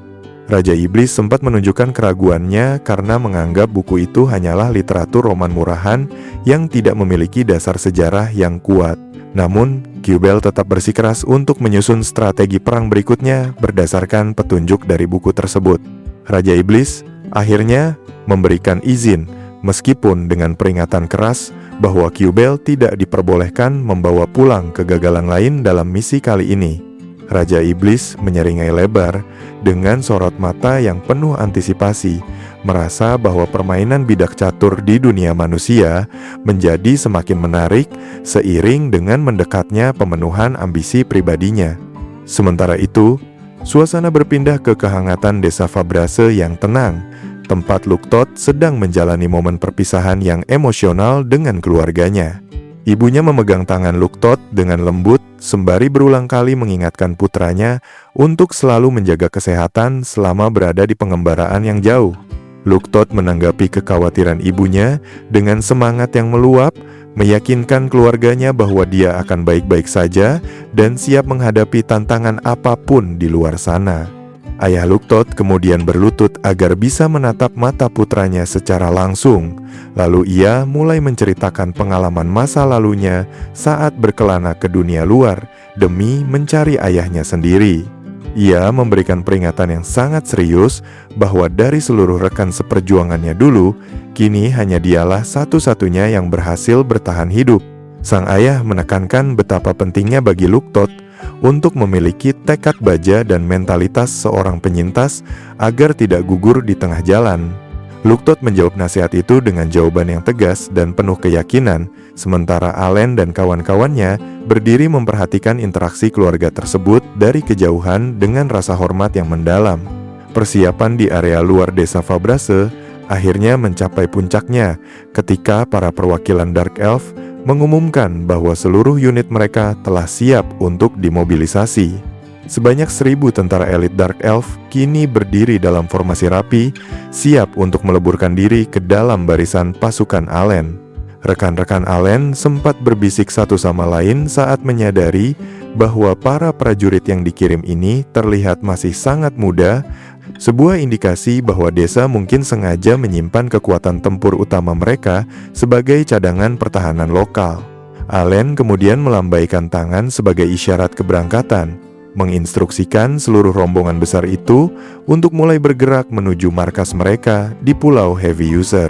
Raja Iblis sempat menunjukkan keraguannya karena menganggap buku itu hanyalah literatur roman murahan yang tidak memiliki dasar sejarah yang kuat. Namun, Q-Bell tetap bersikeras untuk menyusun strategi perang berikutnya berdasarkan petunjuk dari buku tersebut. Raja Iblis akhirnya memberikan izin, meskipun dengan peringatan keras bahwa Q-Bell tidak diperbolehkan membawa pulang kegagalan lain dalam misi kali ini. Raja Iblis menyeringai lebar dengan sorot mata yang penuh antisipasi, merasa bahwa permainan bidak catur di dunia manusia menjadi semakin menarik seiring dengan mendekatnya pemenuhan ambisi pribadinya. Sementara itu, suasana berpindah ke kehangatan desa Fabrase yang tenang, tempat Luktot sedang menjalani momen perpisahan yang emosional dengan keluarganya. Ibunya memegang tangan Luktot dengan lembut, sembari berulang kali mengingatkan putranya untuk selalu menjaga kesehatan selama berada di pengembaraan yang jauh. Luktot menanggapi kekhawatiran ibunya dengan semangat yang meluap, meyakinkan keluarganya bahwa dia akan baik-baik saja dan siap menghadapi tantangan apapun di luar sana. Ayah Luktot kemudian berlutut agar bisa menatap mata putranya secara langsung. Lalu ia mulai menceritakan pengalaman masa lalunya saat berkelana ke dunia luar demi mencari ayahnya sendiri. Ia memberikan peringatan yang sangat serius bahwa dari seluruh rekan seperjuangannya dulu, kini hanya dialah satu-satunya yang berhasil bertahan hidup. Sang ayah menekankan betapa pentingnya bagi Luktot untuk memiliki tekad baja dan mentalitas seorang penyintas agar tidak gugur di tengah jalan. Luktot menjawab nasihat itu dengan jawaban yang tegas dan penuh keyakinan, sementara Allen dan kawan-kawannya berdiri memperhatikan interaksi keluarga tersebut dari kejauhan dengan rasa hormat yang mendalam. Persiapan di area luar desa Fabrase akhirnya mencapai puncaknya ketika para perwakilan Dark Elf mengumumkan bahwa seluruh unit mereka telah siap untuk dimobilisasi. Sebanyak 1.000 tentara elit Dark Elf kini berdiri dalam formasi rapi, siap untuk meleburkan diri ke dalam barisan pasukan Allen. Rekan-rekan Allen sempat berbisik satu sama lain saat menyadari bahwa para prajurit yang dikirim ini terlihat masih sangat muda, sebuah indikasi bahwa desa mungkin sengaja menyimpan kekuatan tempur utama mereka sebagai cadangan pertahanan lokal. Allen kemudian melambaikan tangan sebagai isyarat keberangkatan, menginstruksikan seluruh rombongan besar itu untuk mulai bergerak menuju markas mereka di Pulau Heavy User.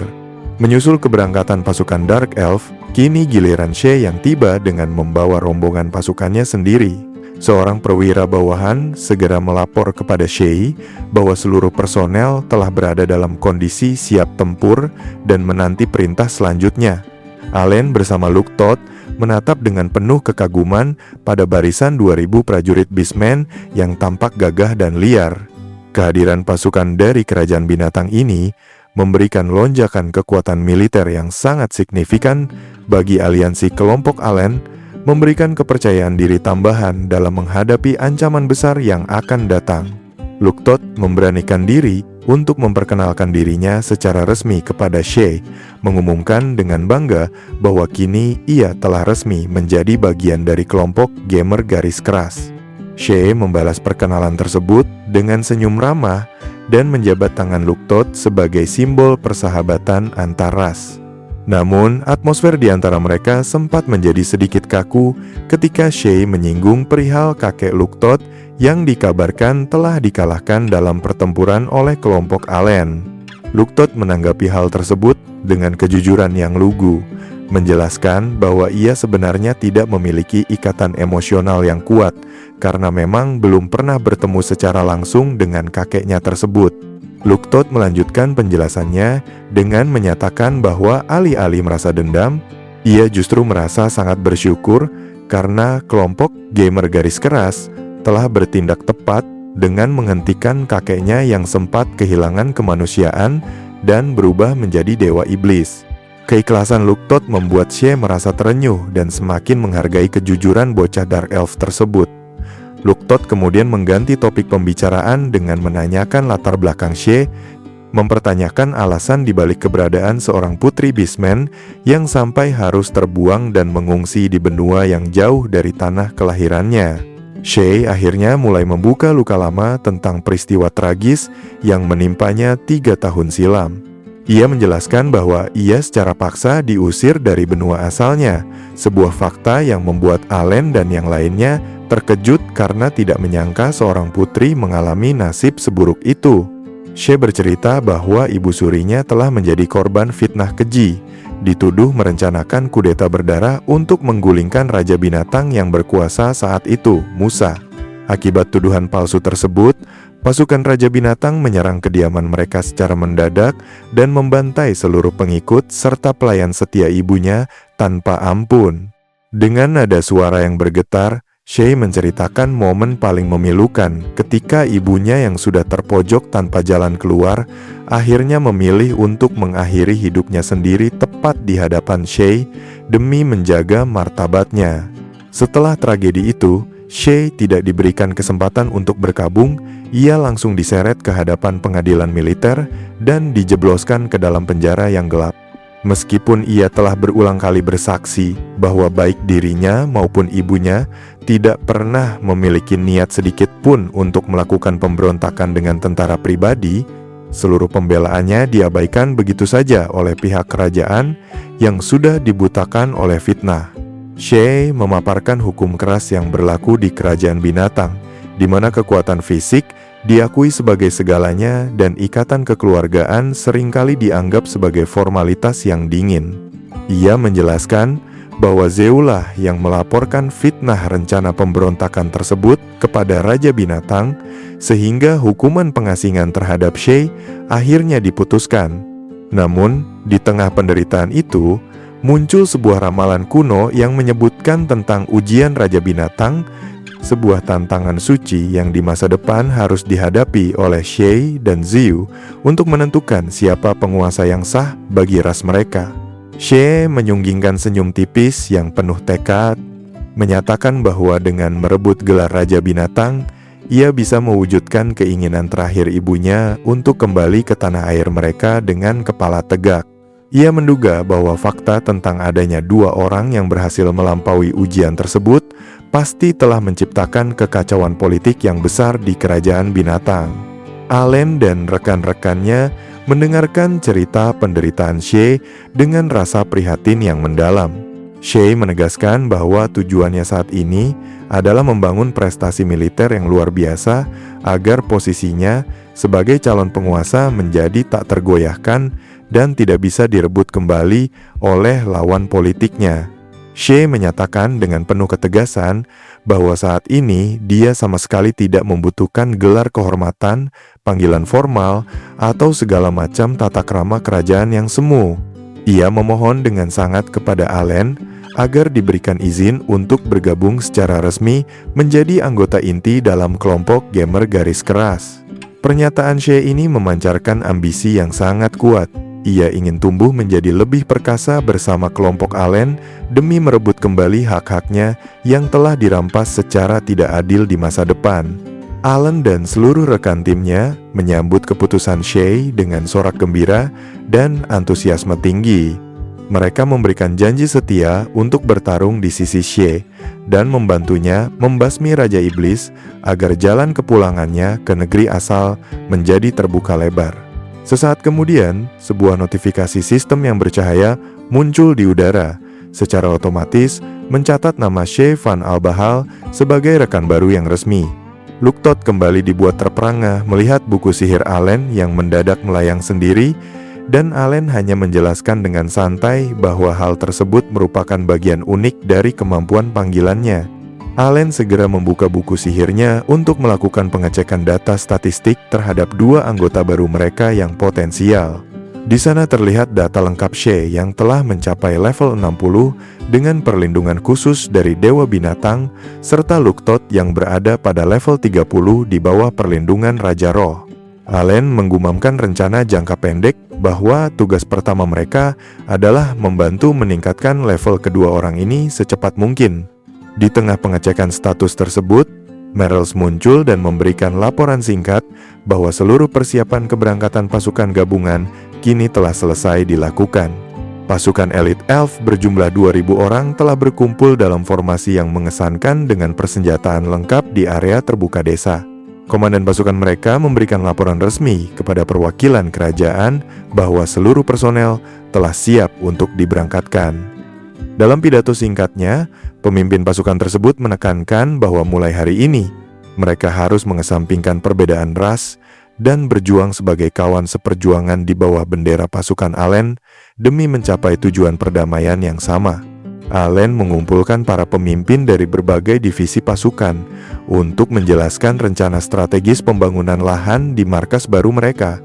Menyusul keberangkatan pasukan Dark Elf, kini giliran Shay yang tiba dengan membawa rombongan pasukannya sendiri. Seorang perwira bawahan segera melapor kepada Shay bahwa seluruh personel telah berada dalam kondisi siap tempur dan menanti perintah selanjutnya. Allen bersama Luktot menatap dengan penuh kekaguman pada barisan 2.000 prajurit Beastmen yang tampak gagah dan liar. Kehadiran pasukan dari kerajaan binatang ini memberikan lonjakan kekuatan militer yang sangat signifikan bagi aliansi kelompok Allen, memberikan kepercayaan diri tambahan dalam menghadapi ancaman besar yang akan datang. Luktot memberanikan diri untuk memperkenalkan dirinya secara resmi kepada Shay, mengumumkan dengan bangga bahwa kini ia telah resmi menjadi bagian dari kelompok gamer garis keras. Shay membalas perkenalan tersebut dengan senyum ramah dan menjabat tangan Luktot sebagai simbol persahabatan antar ras. Namun, atmosfer di antara mereka sempat menjadi sedikit kaku ketika Shay menyinggung perihal kakek Luktot yang dikabarkan telah dikalahkan dalam pertempuran oleh kelompok Allen. Luktot menanggapi hal tersebut dengan kejujuran yang lugu, menjelaskan bahwa ia sebenarnya tidak memiliki ikatan emosional yang kuat karena memang belum pernah bertemu secara langsung dengan kakeknya tersebut. Luktot melanjutkan penjelasannya dengan menyatakan bahwa alih-alih merasa dendam, ia justru merasa sangat bersyukur karena kelompok gamer garis keras telah bertindak tepat dengan menghentikan kakeknya yang sempat kehilangan kemanusiaan dan berubah menjadi dewa iblis. Keikhlasan Luktot membuat She merasa terenyuh dan semakin menghargai kejujuran bocah Dark Elf tersebut. Luktot kemudian mengganti topik pembicaraan dengan menanyakan latar belakang She, mempertanyakan alasan dibalik keberadaan seorang putri Beastman yang sampai harus terbuang dan mengungsi di benua yang jauh dari tanah kelahirannya. She akhirnya mulai membuka luka lama tentang peristiwa tragis yang menimpanya 3 tahun silam. Ia menjelaskan bahwa ia secara paksa diusir dari benua asalnya, sebuah fakta yang membuat Allen dan yang lainnya terkejut karena tidak menyangka seorang putri mengalami nasib seburuk itu. She bercerita bahwa ibu surinya telah menjadi korban fitnah keji, dituduh merencanakan kudeta berdarah untuk menggulingkan Raja Binatang yang berkuasa saat itu, Musa. Akibat tuduhan palsu tersebut, pasukan Raja Binatang menyerang kediaman mereka secara mendadak dan membantai seluruh pengikut serta pelayan setia ibunya tanpa ampun. Dengan nada suara yang bergetar, She menceritakan momen paling memilukan ketika ibunya yang sudah terpojok tanpa jalan keluar akhirnya memilih untuk mengakhiri hidupnya sendiri tepat di hadapan She demi menjaga martabatnya. Setelah tragedi itu, She tidak diberikan kesempatan untuk berkabung. Ia langsung diseret ke hadapan pengadilan militer dan dijebloskan ke dalam penjara yang gelap. Meskipun ia telah berulang kali bersaksi bahwa baik dirinya maupun ibunya tidak pernah memiliki niat sedikit pun untuk melakukan pemberontakan dengan tentara pribadi, seluruh pembelaannya diabaikan begitu saja oleh pihak kerajaan yang sudah dibutakan oleh fitnah. She memaparkan hukum keras yang berlaku di kerajaan binatang, di mana kekuatan fisik diakui sebagai segalanya dan ikatan kekeluargaan seringkali dianggap sebagai formalitas yang dingin. Ia menjelaskan bahwa Zeulah yang melaporkan fitnah rencana pemberontakan tersebut kepada Raja Binatang, sehingga hukuman pengasingan terhadap She akhirnya diputuskan. Namun, di tengah penderitaan itu, muncul sebuah ramalan kuno yang menyebutkan tentang ujian Raja Binatang, sebuah tantangan suci yang di masa depan harus dihadapi oleh She dan Ziu untuk menentukan siapa penguasa yang sah bagi ras mereka. She menyunggingkan senyum tipis yang penuh tekad, menyatakan bahwa dengan merebut gelar Raja Binatang, ia bisa mewujudkan keinginan terakhir ibunya untuk kembali ke tanah air mereka dengan kepala tegak. Ia menduga bahwa fakta tentang adanya 2 orang yang berhasil melampaui ujian tersebut pasti telah menciptakan kekacauan politik yang besar di kerajaan binatang. Allen dan rekan-rekannya mendengarkan cerita penderitaan She dengan rasa prihatin yang mendalam. She menegaskan bahwa tujuannya saat ini adalah membangun prestasi militer yang luar biasa agar posisinya sebagai calon penguasa menjadi tak tergoyahkan dan tidak bisa direbut kembali oleh lawan politiknya. She menyatakan dengan penuh ketegasan bahwa saat ini dia sama sekali tidak membutuhkan gelar kehormatan, panggilan formal, atau segala macam tata krama kerajaan yang semu. Ia memohon dengan sangat kepada Allen agar diberikan izin untuk bergabung secara resmi menjadi anggota inti dalam kelompok gamer garis keras. Pernyataan She ini memancarkan ambisi yang sangat kuat. Ia ingin tumbuh menjadi lebih perkasa bersama kelompok Allen demi merebut kembali hak-haknya yang telah dirampas secara tidak adil di masa depan. Allen dan seluruh rekan timnya menyambut keputusan She dengan sorak gembira dan antusiasme tinggi. Mereka memberikan janji setia untuk bertarung di sisi She dan membantunya membasmi Raja Iblis agar jalan kepulangannya ke negeri asal menjadi terbuka lebar. Sesaat kemudian, sebuah notifikasi sistem yang bercahaya muncul di udara, secara otomatis mencatat nama She Van Albahal sebagai rekan baru yang resmi. Luktot kembali dibuat terperangah melihat buku sihir Allen yang mendadak melayang sendiri dan Allen hanya menjelaskan dengan santai bahwa hal tersebut merupakan bagian unik dari kemampuan panggilannya. Allen segera membuka buku sihirnya untuk melakukan pengecekan data statistik terhadap 2 anggota baru mereka yang potensial. Di sana terlihat data lengkap Shay yang telah mencapai level 60 dengan perlindungan khusus dari Dewa Binatang, serta Luktot yang berada pada level 30 di bawah perlindungan Raja Roh. Allen menggumamkan rencana jangka pendek bahwa tugas pertama mereka adalah membantu meningkatkan level kedua orang ini secepat mungkin. Di tengah pengecekan status tersebut, Merles muncul dan memberikan laporan singkat bahwa seluruh persiapan keberangkatan pasukan gabungan kini telah selesai dilakukan. Pasukan elit elf berjumlah 2.000 orang telah berkumpul dalam formasi yang mengesankan dengan persenjataan lengkap di area terbuka desa. Komandan pasukan mereka memberikan laporan resmi kepada perwakilan kerajaan bahwa seluruh personel telah siap untuk diberangkatkan. Dalam pidato singkatnya, pemimpin pasukan tersebut menekankan bahwa mulai hari ini, mereka harus mengesampingkan perbedaan ras dan berjuang sebagai kawan seperjuangan di bawah bendera pasukan Allen demi mencapai tujuan perdamaian yang sama. Allen mengumpulkan para pemimpin dari berbagai divisi pasukan untuk menjelaskan rencana strategis pembangunan lahan di markas baru mereka.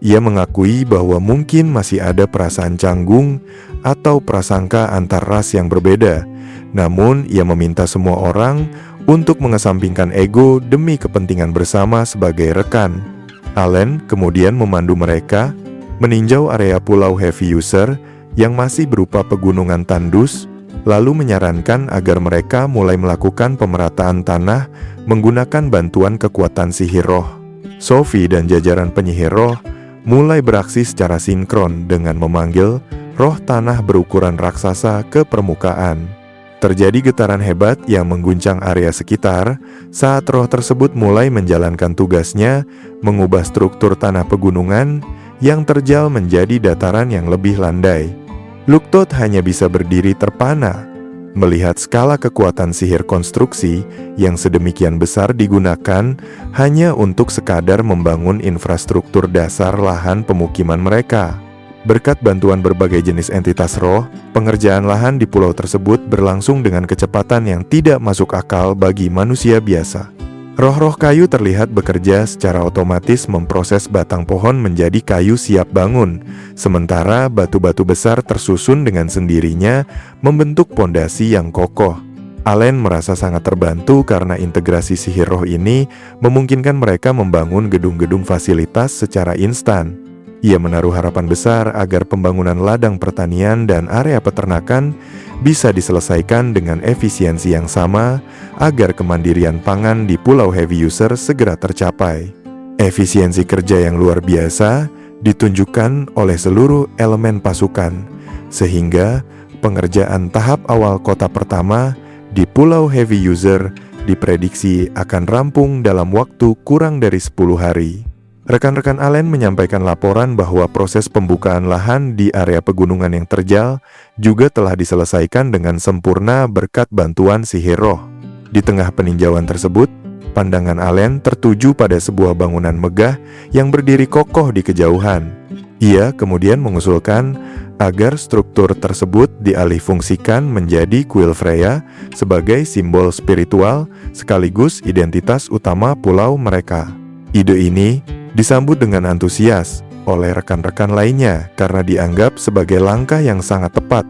Ia mengakui bahwa mungkin masih ada perasaan canggung atau prasangka antar ras yang berbeda. Namun, ia meminta semua orang untuk mengesampingkan ego demi kepentingan bersama sebagai rekan. Allen kemudian memandu mereka meninjau area Pulau Heavy User yang masih berupa pegunungan tandus, lalu menyarankan agar mereka mulai melakukan pemerataan tanah menggunakan bantuan kekuatan sihir roh. Sophie dan jajaran penyihir roh mulai beraksi secara sinkron dengan memanggil roh tanah berukuran raksasa ke permukaan. Terjadi getaran hebat yang mengguncang area sekitar saat roh tersebut mulai menjalankan tugasnya mengubah struktur tanah pegunungan yang terjal menjadi dataran yang lebih landai. Luktot hanya bisa berdiri terpana melihat skala kekuatan sihir konstruksi yang sedemikian besar digunakan hanya untuk sekadar membangun infrastruktur dasar lahan pemukiman mereka. Berkat bantuan berbagai jenis entitas roh, pengerjaan lahan di pulau tersebut berlangsung dengan kecepatan yang tidak masuk akal bagi manusia biasa. Roh-roh kayu terlihat bekerja secara otomatis memproses batang pohon menjadi kayu siap bangun, sementara batu-batu besar tersusun dengan sendirinya membentuk pondasi yang kokoh. Allen merasa sangat terbantu karena integrasi sihir roh ini memungkinkan mereka membangun gedung-gedung fasilitas secara instan. Ia menaruh harapan besar agar pembangunan ladang pertanian dan area peternakan bisa diselesaikan dengan efisiensi yang sama agar kemandirian pangan di Pulau Heavy User segera tercapai. Efisiensi kerja yang luar biasa ditunjukkan oleh seluruh elemen pasukan, sehingga pengerjaan tahap awal kota pertama di Pulau Heavy User diprediksi akan rampung dalam waktu kurang dari 10 hari. Rekan-rekan Allen menyampaikan laporan bahwa proses pembukaan lahan di area pegunungan yang terjal juga telah diselesaikan dengan sempurna berkat bantuan sihir roh. Di tengah peninjauan tersebut, pandangan Allen tertuju pada sebuah bangunan megah yang berdiri kokoh di kejauhan. Ia kemudian mengusulkan agar struktur tersebut dialihfungsikan menjadi kuil Freya sebagai simbol spiritual sekaligus identitas utama pulau mereka. Ide ini disambut dengan antusias oleh rekan-rekan lainnya karena dianggap sebagai langkah yang sangat tepat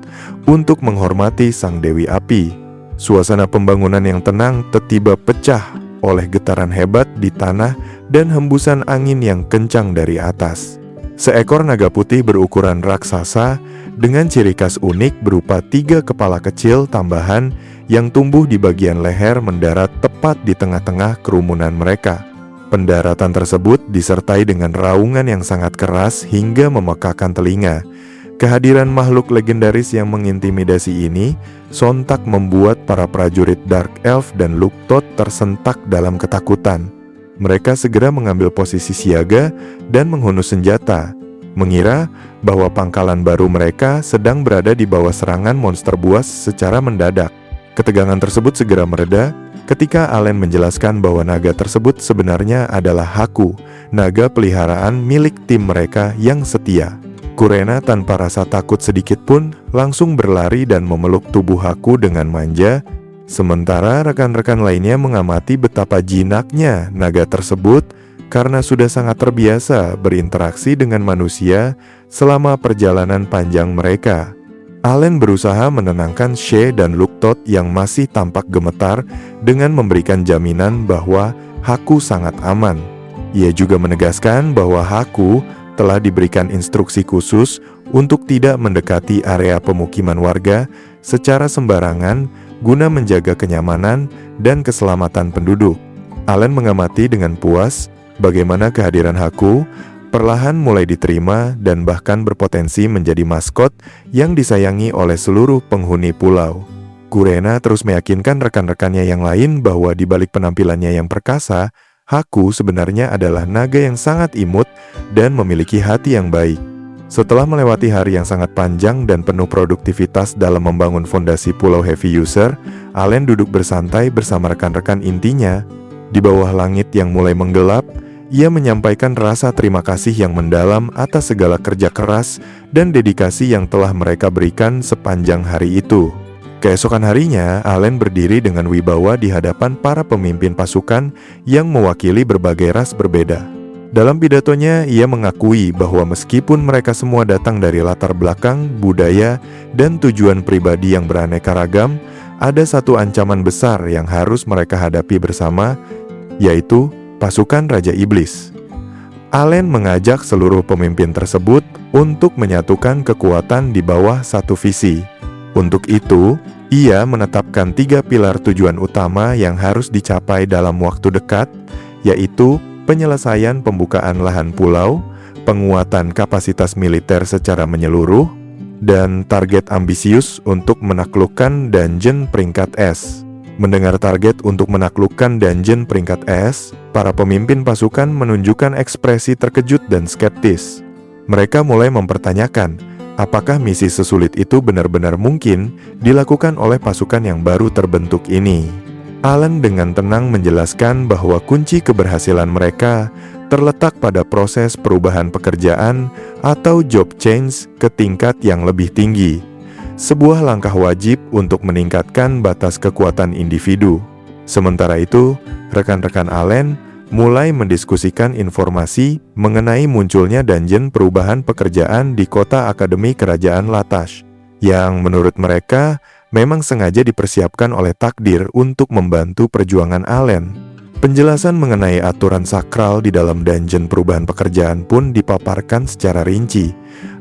untuk menghormati Sang Dewi Api. Suasana pembangunan yang tenang tiba-tiba pecah oleh getaran hebat di tanah dan hembusan angin yang kencang dari atas. Seekor naga putih berukuran raksasa dengan ciri khas unik berupa 3 kepala kecil tambahan yang tumbuh di bagian leher mendarat tepat di tengah-tengah kerumunan mereka. Pendaratan tersebut disertai dengan raungan yang sangat keras hingga memekakan telinga. Kehadiran makhluk legendaris yang mengintimidasi ini sontak membuat para prajurit Dark Elf dan Luktot tersentak dalam ketakutan. Mereka segera mengambil posisi siaga dan menghunus senjata, mengira bahwa pangkalan baru mereka sedang berada di bawah serangan monster buas secara mendadak. Ketegangan tersebut segera mereda ketika Allen menjelaskan bahwa naga tersebut sebenarnya adalah Haku, naga peliharaan milik tim mereka yang setia. Kurena tanpa rasa takut sedikit pun langsung berlari dan memeluk tubuh Haku dengan manja, sementara rekan-rekan lainnya mengamati betapa jinaknya naga tersebut karena sudah sangat terbiasa berinteraksi dengan manusia selama perjalanan panjang mereka. Allen berusaha menenangkan She dan Luktot yang masih tampak gemetar dengan memberikan jaminan bahwa Haku sangat aman. Ia juga menegaskan bahwa Haku telah diberikan instruksi khusus untuk tidak mendekati area pemukiman warga secara sembarangan guna menjaga kenyamanan dan keselamatan penduduk. Allen mengamati dengan puas bagaimana kehadiran Haku perlahan mulai diterima dan bahkan berpotensi menjadi maskot yang disayangi oleh seluruh penghuni pulau. Kurena terus meyakinkan rekan-rekannya yang lain bahwa di balik penampilannya yang perkasa, Haku sebenarnya adalah naga yang sangat imut dan memiliki hati yang baik. Setelah melewati hari yang sangat panjang dan penuh produktivitas dalam membangun fondasi Pulau Heavy User, Allen duduk bersantai bersama rekan-rekan intinya. Di bawah langit yang mulai menggelap, ia menyampaikan rasa terima kasih yang mendalam atas segala kerja keras dan dedikasi yang telah mereka berikan sepanjang hari itu. Keesokan harinya, Allen berdiri dengan wibawa di hadapan para pemimpin pasukan yang mewakili berbagai ras berbeda. Dalam pidatonya, ia mengakui bahwa meskipun mereka semua datang dari latar belakang, budaya, dan tujuan pribadi yang beraneka ragam, ada satu ancaman besar yang harus mereka hadapi bersama, yaitu pasukan Raja Iblis. Allen mengajak seluruh pemimpin tersebut untuk menyatukan kekuatan di bawah satu visi. Untuk itu, ia menetapkan 3 pilar tujuan utama yang harus dicapai dalam waktu dekat, yaitu penyelesaian pembukaan lahan pulau, penguatan kapasitas militer secara menyeluruh, dan target ambisius untuk menaklukkan dungeon peringkat S. Mendengar target untuk menaklukkan dungeon peringkat S, para pemimpin pasukan menunjukkan ekspresi terkejut dan skeptis. Mereka mulai mempertanyakan, apakah misi sesulit itu benar-benar mungkin dilakukan oleh pasukan yang baru terbentuk ini? Allen dengan tenang menjelaskan bahwa kunci keberhasilan mereka terletak pada proses perubahan pekerjaan atau job change ke tingkat yang lebih tinggi. Sebuah langkah wajib untuk meningkatkan batas kekuatan individu. Sementara itu, rekan-rekan Allen mulai mendiskusikan informasi mengenai munculnya dungeon perubahan pekerjaan di kota Akademi Kerajaan Latash, yang menurut mereka memang sengaja dipersiapkan oleh takdir untuk membantu perjuangan Allen. Penjelasan mengenai aturan sakral di dalam dungeon perubahan pekerjaan pun dipaparkan secara rinci.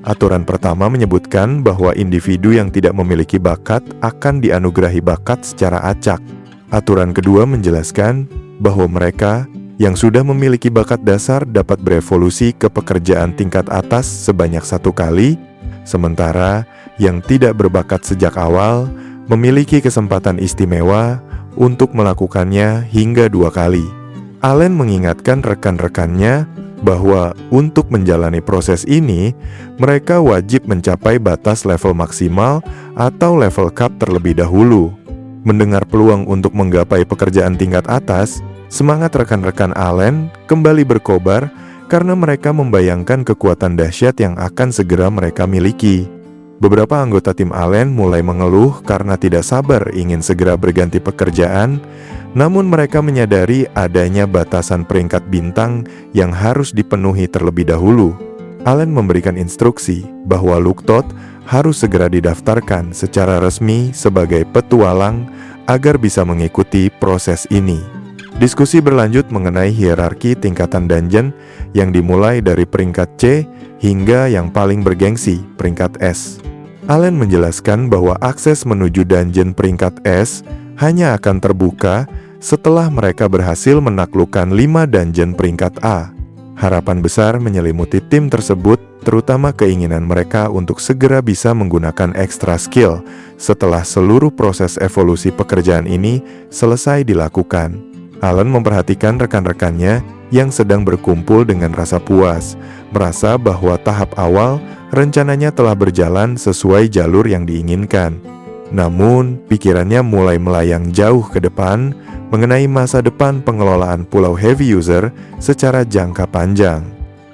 Aturan pertama menyebutkan bahwa individu yang tidak memiliki bakat akan dianugerahi bakat secara acak. Aturan kedua menjelaskan bahwa mereka yang sudah memiliki bakat dasar dapat berevolusi ke pekerjaan tingkat atas sebanyak 1 kali, sementara yang tidak berbakat sejak awal memiliki kesempatan istimewa untuk melakukannya hingga 2 kali. Allen mengingatkan rekan-rekannya bahwa untuk menjalani proses ini, mereka wajib mencapai batas level maksimal atau level cap terlebih dahulu. Mendengar peluang untuk menggapai pekerjaan tingkat atas, semangat rekan-rekan Allen kembali berkobar karena mereka membayangkan kekuatan dahsyat yang akan segera mereka miliki. Beberapa anggota tim Allen mulai mengeluh karena tidak sabar ingin segera berganti pekerjaan, namun mereka menyadari adanya batasan peringkat bintang yang harus dipenuhi terlebih dahulu. Allen memberikan instruksi bahwa Luktot harus segera didaftarkan secara resmi sebagai petualang agar bisa mengikuti proses ini. Diskusi berlanjut mengenai hierarki tingkatan dungeon yang dimulai dari peringkat C hingga yang paling bergengsi, peringkat S. Allen menjelaskan bahwa akses menuju dungeon peringkat S hanya akan terbuka setelah mereka berhasil menaklukkan 5 dungeon peringkat A. Harapan besar menyelimuti tim tersebut, terutama keinginan mereka untuk segera bisa menggunakan extra skill setelah seluruh proses evolusi pekerjaan ini selesai dilakukan. Allen memperhatikan rekan-rekannya yang sedang berkumpul dengan rasa puas, merasa bahwa tahap awal rencananya telah berjalan sesuai jalur yang diinginkan. Namun, pikirannya mulai melayang jauh ke depan mengenai masa depan pengelolaan Pulau Heavy User secara jangka panjang.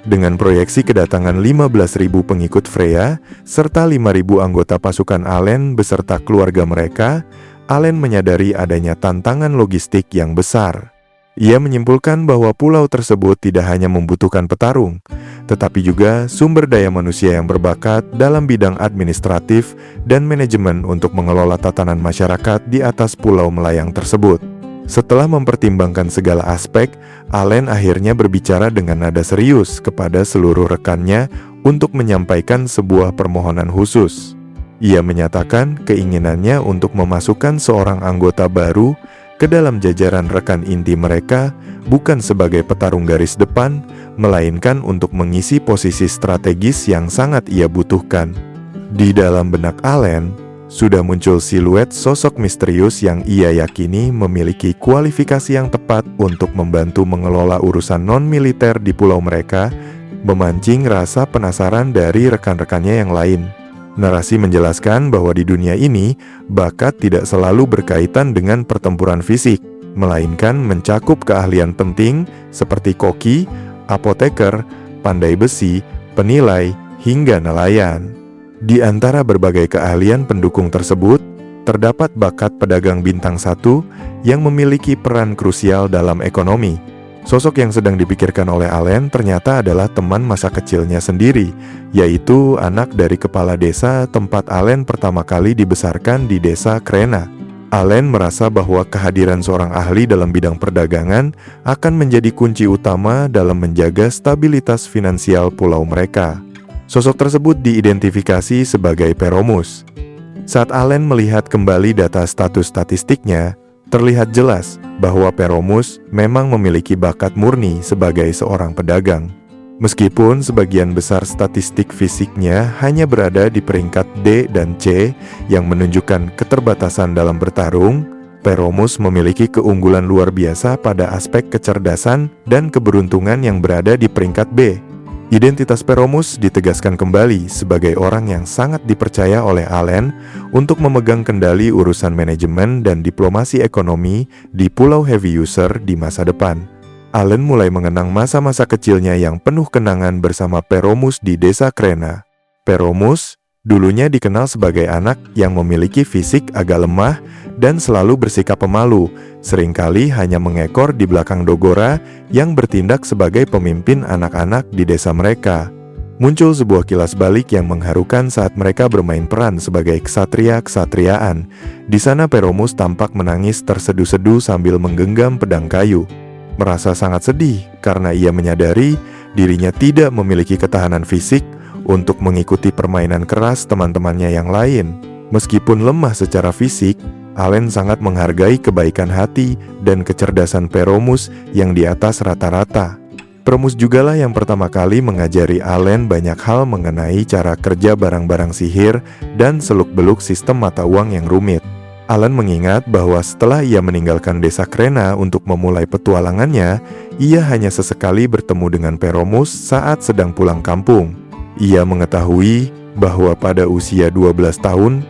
Dengan proyeksi kedatangan 15.000 pengikut Freya, serta 5.000 anggota pasukan Allen beserta keluarga mereka, Allen menyadari adanya tantangan logistik yang besar. Ia menyimpulkan bahwa pulau tersebut tidak hanya membutuhkan petarung, tetapi juga sumber daya manusia yang berbakat dalam bidang administratif dan manajemen untuk mengelola tatanan masyarakat di atas pulau melayang tersebut. Setelah mempertimbangkan segala aspek, Allen akhirnya berbicara dengan nada serius kepada seluruh rekannya untuk menyampaikan sebuah permohonan khusus. Ia menyatakan keinginannya untuk memasukkan seorang anggota baru ke dalam jajaran rekan inti mereka, bukan sebagai petarung garis depan, melainkan untuk mengisi posisi strategis yang sangat ia butuhkan. Di dalam benak Allen, sudah muncul siluet sosok misterius yang ia yakini memiliki kualifikasi yang tepat untuk membantu mengelola urusan non-militer di pulau mereka, memancing rasa penasaran dari rekan-rekannya yang lain. Narasi menjelaskan bahwa di dunia ini, bakat tidak selalu berkaitan dengan pertempuran fisik, melainkan mencakup keahlian penting seperti koki, apoteker, pandai besi, penilai, hingga nelayan. Di antara berbagai keahlian pendukung tersebut, terdapat bakat pedagang bintang 1 yang memiliki peran krusial dalam ekonomi. Sosok yang sedang dipikirkan oleh Allen ternyata adalah teman masa kecilnya sendiri, yaitu anak dari kepala desa tempat Allen pertama kali dibesarkan di desa Krena. Allen merasa bahwa kehadiran seorang ahli dalam bidang perdagangan akan menjadi kunci utama dalam menjaga stabilitas finansial pulau mereka. Sosok tersebut diidentifikasi sebagai Peromus. Saat Allen melihat kembali data status statistiknya, terlihat jelas bahwa Peromus memang memiliki bakat murni sebagai seorang pedagang. Meskipun sebagian besar statistik fisiknya hanya berada di peringkat D dan C yang menunjukkan keterbatasan dalam bertarung, Peromus memiliki keunggulan luar biasa pada aspek kecerdasan dan keberuntungan yang berada di peringkat B. Identitas Peromus ditegaskan kembali sebagai orang yang sangat dipercaya oleh Allen untuk memegang kendali urusan manajemen dan diplomasi ekonomi di Pulau Heavy User di masa depan. Allen mulai mengenang masa-masa kecilnya yang penuh kenangan bersama Peromus di desa Krena. Peromus dulunya dikenal sebagai anak yang memiliki fisik agak lemah dan selalu bersikap pemalu, seringkali hanya mengekor di belakang Dogora yang bertindak sebagai pemimpin anak-anak di desa mereka. Muncul sebuah kilas balik yang mengharukan saat mereka bermain peran sebagai ksatria-ksatriaan. Di sana Peromus tampak menangis terseduh-seduh sambil menggenggam pedang kayu. Merasa sangat sedih karena ia menyadari dirinya tidak memiliki ketahanan fisik untuk mengikuti permainan keras teman-temannya yang lain. Meskipun lemah secara fisik, Allen sangat menghargai kebaikan hati dan kecerdasan Peromus yang di atas rata-rata. Peromus jugalah yang pertama kali mengajari Allen banyak hal mengenai cara kerja barang-barang sihir dan seluk-beluk sistem mata uang yang rumit. Allen mengingat bahwa setelah ia meninggalkan desa Krena untuk memulai petualangannya, ia hanya sesekali bertemu dengan Peromus saat sedang pulang kampung. Ia mengetahui bahwa pada usia 12 tahun,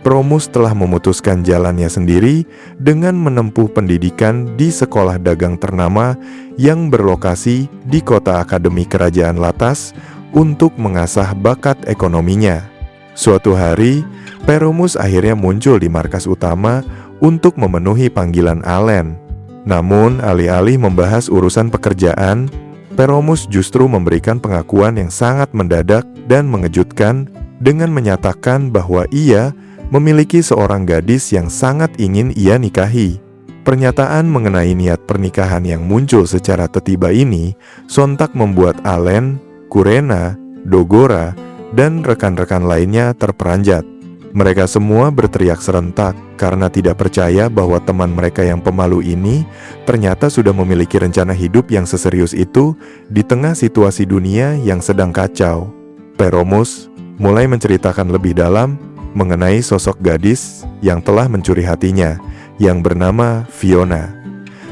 Peromus telah memutuskan jalannya sendiri dengan menempuh pendidikan di sekolah dagang ternama yang berlokasi di kota akademi Kerajaan Latas untuk mengasah bakat ekonominya. Suatu hari, Peromus akhirnya muncul di markas utama untuk memenuhi panggilan Allen. Namun, alih-alih membahas urusan pekerjaan, Peromus justru memberikan pengakuan yang sangat mendadak dan mengejutkan dengan menyatakan bahwa ia memiliki seorang gadis yang sangat ingin ia nikahi. Pernyataan mengenai niat pernikahan yang muncul secara tiba-tiba ini sontak membuat Allen, Kurena, Dogora, dan rekan-rekan lainnya terperanjat. Mereka semua berteriak serentak karena tidak percaya bahwa teman mereka yang pemalu ini ternyata sudah memiliki rencana hidup yang seserius itu di tengah situasi dunia yang sedang kacau. Peromus mulai menceritakan lebih dalam mengenai sosok gadis yang telah mencuri hatinya, yang bernama Fiona.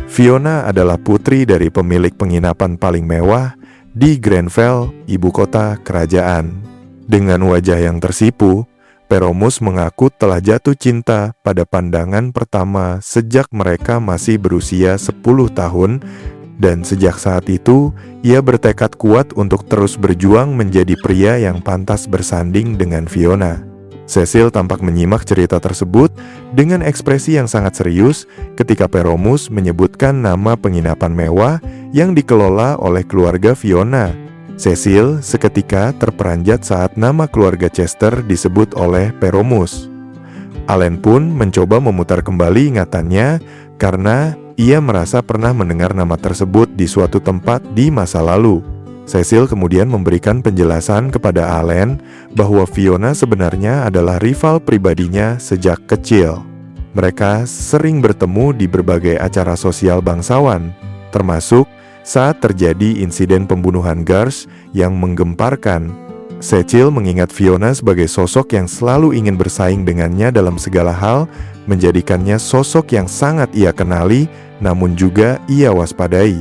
Fiona adalah putri dari pemilik penginapan paling mewah di Grenfell, ibu kota kerajaan. Dengan wajah yang tersipu, Peromus mengaku telah jatuh cinta pada pandangan pertama sejak mereka masih berusia 10 tahun Dan sejak saat itu, ia bertekad kuat untuk terus berjuang menjadi pria yang pantas bersanding dengan Fiona. Cecil tampak menyimak cerita tersebut dengan ekspresi yang sangat serius ketika Peromus menyebutkan nama penginapan mewah yang dikelola oleh keluarga Fiona. Cecil seketika terperanjat saat nama keluarga Chester disebut oleh Peromus. Allen pun mencoba memutar kembali ingatannya karena ia merasa pernah mendengar nama tersebut di suatu tempat di masa lalu. Cecil kemudian memberikan penjelasan kepada Allen bahwa Fiona sebenarnya adalah rival pribadinya sejak kecil. Mereka sering bertemu di berbagai acara sosial bangsawan, termasuk saat terjadi insiden pembunuhan Garsh yang menggemparkan. Cecil mengingat Fiona sebagai sosok yang selalu ingin bersaing dengannya dalam segala hal, menjadikannya sosok yang sangat ia kenali, namun juga ia waspadai.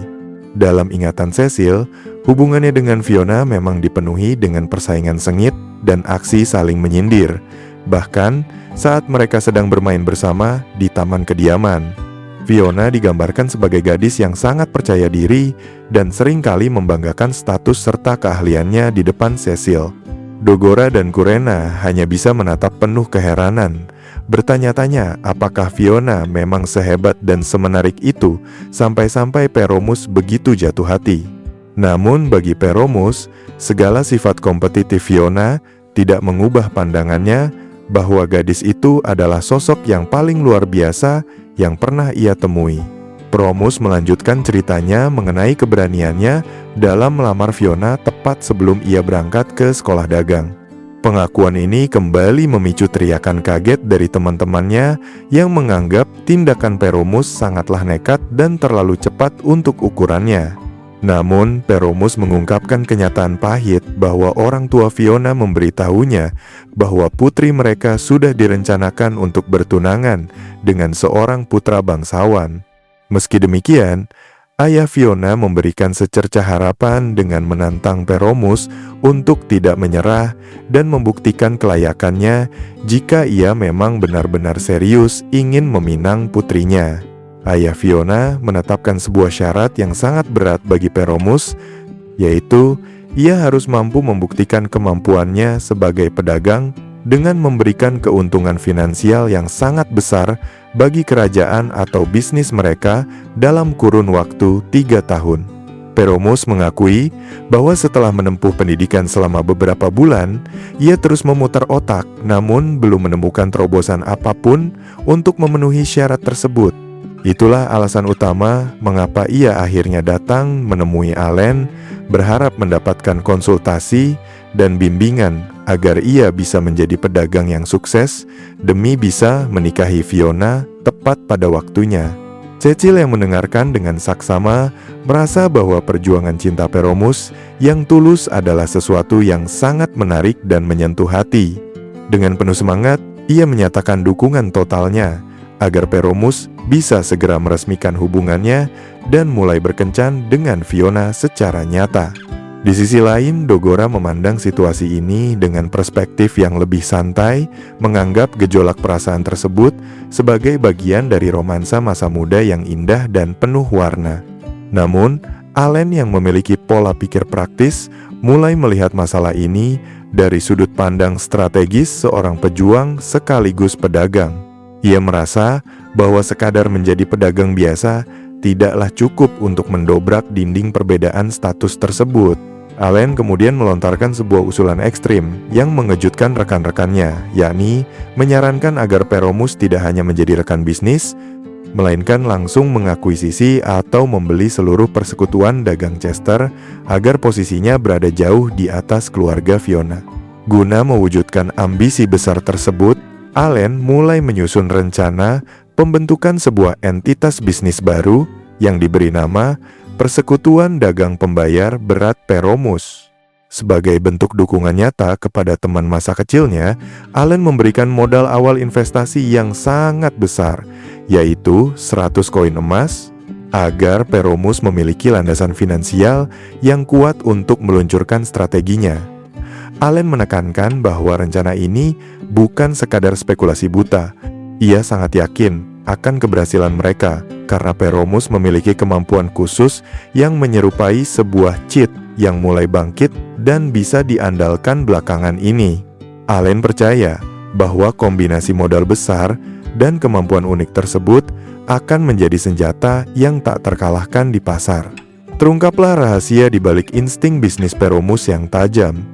Dalam ingatan Cecil, hubungannya dengan Fiona memang dipenuhi dengan persaingan sengit dan aksi saling menyindir, bahkan saat mereka sedang bermain bersama di taman kediaman. Fiona digambarkan sebagai gadis yang sangat percaya diri dan seringkali membanggakan status serta keahliannya di depan Cecil. Dogora dan Kurena hanya bisa menatap penuh keheranan, bertanya-tanya apakah Fiona memang sehebat dan semenarik itu sampai-sampai Peromus begitu jatuh hati. Namun bagi Peromus, segala sifat kompetitif Fiona tidak mengubah pandangannya bahwa gadis itu adalah sosok yang paling luar biasa yang pernah ia temui. Peromus melanjutkan ceritanya mengenai keberaniannya dalam melamar Fiona tepat sebelum ia berangkat ke sekolah dagang. Pengakuan ini kembali memicu teriakan kaget dari teman-temannya yang menganggap tindakan Peromus sangatlah nekat dan terlalu cepat untuk ukurannya. Namun, Peromus mengungkapkan kenyataan pahit bahwa orang tua Fiona memberitahunya bahwa putri mereka sudah direncanakan untuk bertunangan dengan seorang putra bangsawan. Meski demikian, ayah Fiona memberikan secercah harapan dengan menantang Peromus untuk tidak menyerah dan membuktikan kelayakannya jika ia memang benar-benar serius ingin meminang putrinya. Ayah Fiona menetapkan sebuah syarat yang sangat berat bagi Peromus, yaitu ia harus mampu membuktikan kemampuannya sebagai pedagang dengan memberikan keuntungan finansial yang sangat besar bagi kerajaan atau bisnis mereka dalam kurun waktu 3 tahun. Peromus mengakui bahwa setelah menempuh pendidikan selama beberapa bulan, ia terus memutar otak namun belum menemukan terobosan apapun untuk memenuhi syarat tersebut. Itulah alasan utama mengapa ia akhirnya datang menemui Allen, berharap mendapatkan konsultasi dan bimbingan agar ia bisa menjadi pedagang yang sukses demi bisa menikahi Fiona tepat pada waktunya. Cecil yang mendengarkan dengan saksama merasa bahwa perjuangan cinta Peromus yang tulus adalah sesuatu yang sangat menarik dan menyentuh hati. Dengan penuh semangat, ia menyatakan dukungan totalnya agar Peromus bisa segera meresmikan hubungannya dan mulai berkencan dengan Fiona secara nyata. Di sisi lain, Dogora memandang situasi ini dengan perspektif yang lebih santai, menganggap gejolak perasaan tersebut sebagai bagian dari romansa masa muda yang indah dan penuh warna. Namun, Allen yang memiliki pola pikir praktis mulai melihat masalah ini dari sudut pandang strategis seorang pejuang sekaligus pedagang. Ia merasa bahwa sekadar menjadi pedagang biasa tidaklah cukup untuk mendobrak dinding perbedaan status tersebut. Allen kemudian melontarkan sebuah usulan ekstrim yang mengejutkan rekan-rekannya, yakni menyarankan agar Peromus tidak hanya menjadi rekan bisnis, melainkan langsung mengakuisisi atau membeli seluruh persekutuan dagang Chester agar posisinya berada jauh di atas keluarga Fiona. Guna mewujudkan ambisi besar tersebut, Allen mulai menyusun rencana pembentukan sebuah entitas bisnis baru yang diberi nama Persekutuan Dagang Pembayar Berat Peromus. Sebagai bentuk dukungan nyata kepada teman masa kecilnya, Allen memberikan modal awal investasi yang sangat besar, yaitu 100 koin emas, agar Peromus memiliki landasan finansial yang kuat untuk meluncurkan strateginya. Allen menekankan bahwa rencana ini bukan sekadar spekulasi buta. Ia sangat yakin akan keberhasilan mereka, karena Peromus memiliki kemampuan khusus yang menyerupai sebuah cheat yang mulai bangkit dan bisa diandalkan belakangan ini. Allen percaya bahwa kombinasi modal besar dan kemampuan unik tersebut akan menjadi senjata yang tak terkalahkan di pasar. Terungkaplah rahasia di balik insting bisnis Peromus yang tajam,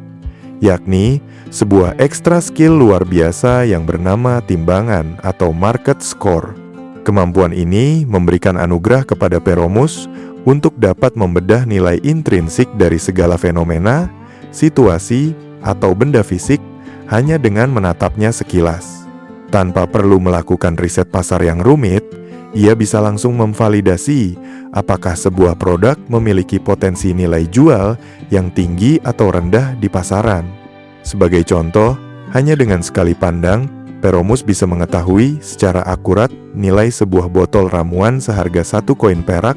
yakni sebuah ekstra skill luar biasa yang bernama timbangan atau market score. Kemampuan ini memberikan anugerah kepada Peromus untuk dapat membedah nilai intrinsik dari segala fenomena, situasi, atau benda fisik hanya dengan menatapnya sekilas. Tanpa perlu melakukan riset pasar yang rumit, ia bisa langsung memvalidasi apakah sebuah produk memiliki potensi nilai jual yang tinggi atau rendah di pasaran. Sebagai contoh, hanya dengan sekali pandang, Peromus bisa mengetahui secara akurat nilai sebuah botol ramuan seharga 1 koin perak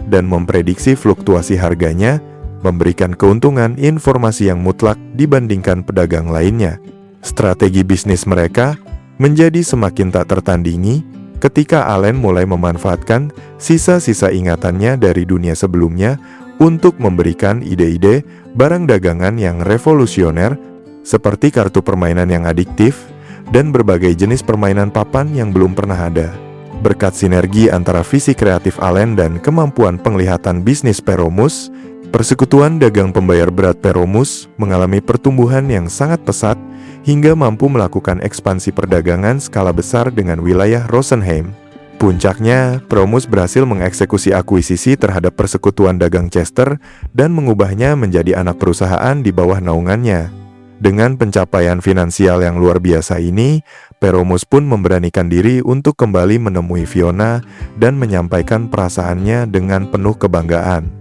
dan memprediksi fluktuasi harganya, memberikan keuntungan informasi yang mutlak dibandingkan pedagang lainnya. Strategi bisnis mereka menjadi semakin tak tertandingi ketika Allen mulai memanfaatkan sisa-sisa ingatannya dari dunia sebelumnya untuk memberikan ide-ide barang dagangan yang revolusioner seperti kartu permainan yang adiktif dan berbagai jenis permainan papan yang belum pernah ada. Berkat sinergi antara visi kreatif Allen dan kemampuan penglihatan bisnis Peromus, persekutuan dagang pembayar berat Peromus mengalami pertumbuhan yang sangat pesat hingga mampu melakukan ekspansi perdagangan skala besar dengan wilayah Rosenheim. Puncaknya, Peromus berhasil mengeksekusi akuisisi terhadap persekutuan dagang Chester dan mengubahnya menjadi anak perusahaan di bawah naungannya. Dengan pencapaian finansial yang luar biasa ini, Peromus pun memberanikan diri untuk kembali menemui Fiona dan menyampaikan perasaannya dengan penuh kebanggaan.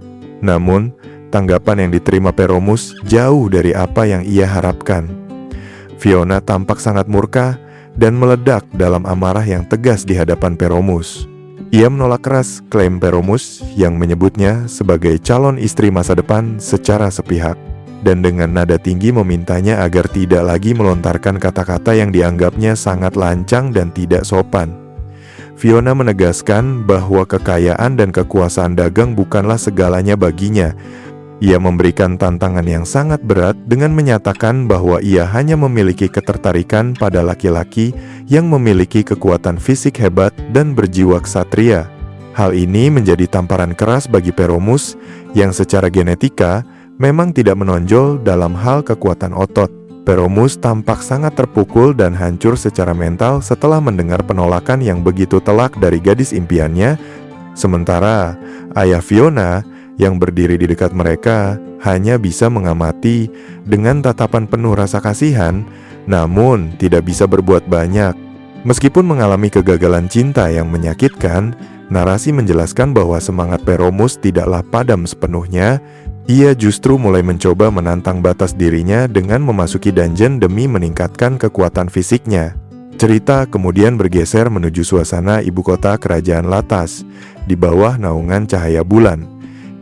Namun, tanggapan yang diterima Peromus jauh dari apa yang ia harapkan. Fiona tampak sangat murka dan meledak dalam amarah yang tegas di hadapan Peromus. Ia menolak keras klaim Peromus yang menyebutnya sebagai calon istri masa depan secara sepihak, dan dengan nada tinggi memintanya agar tidak lagi melontarkan kata-kata yang dianggapnya sangat lancang dan tidak sopan. Fiona menegaskan bahwa kekayaan dan kekuasaan dagang bukanlah segalanya baginya. Ia memberikan tantangan yang sangat berat dengan menyatakan bahwa ia hanya memiliki ketertarikan pada laki-laki yang memiliki kekuatan fisik hebat dan berjiwa ksatria. Hal ini menjadi tamparan keras bagi Peromus yang secara genetika memang tidak menonjol dalam hal kekuatan otot. Peromus tampak sangat terpukul dan hancur secara mental setelah mendengar penolakan yang begitu telak dari gadis impiannya. Sementara ayah Fiona yang berdiri di dekat mereka hanya bisa mengamati dengan tatapan penuh rasa kasihan, namun tidak bisa berbuat banyak. Meskipun mengalami kegagalan cinta yang menyakitkan, narasi menjelaskan bahwa semangat Peromus tidaklah padam sepenuhnya. Ia justru mulai mencoba menantang batas dirinya dengan memasuki dungeon demi meningkatkan kekuatan fisiknya. Cerita kemudian bergeser menuju suasana ibu kota kerajaan Latas, di bawah naungan cahaya bulan,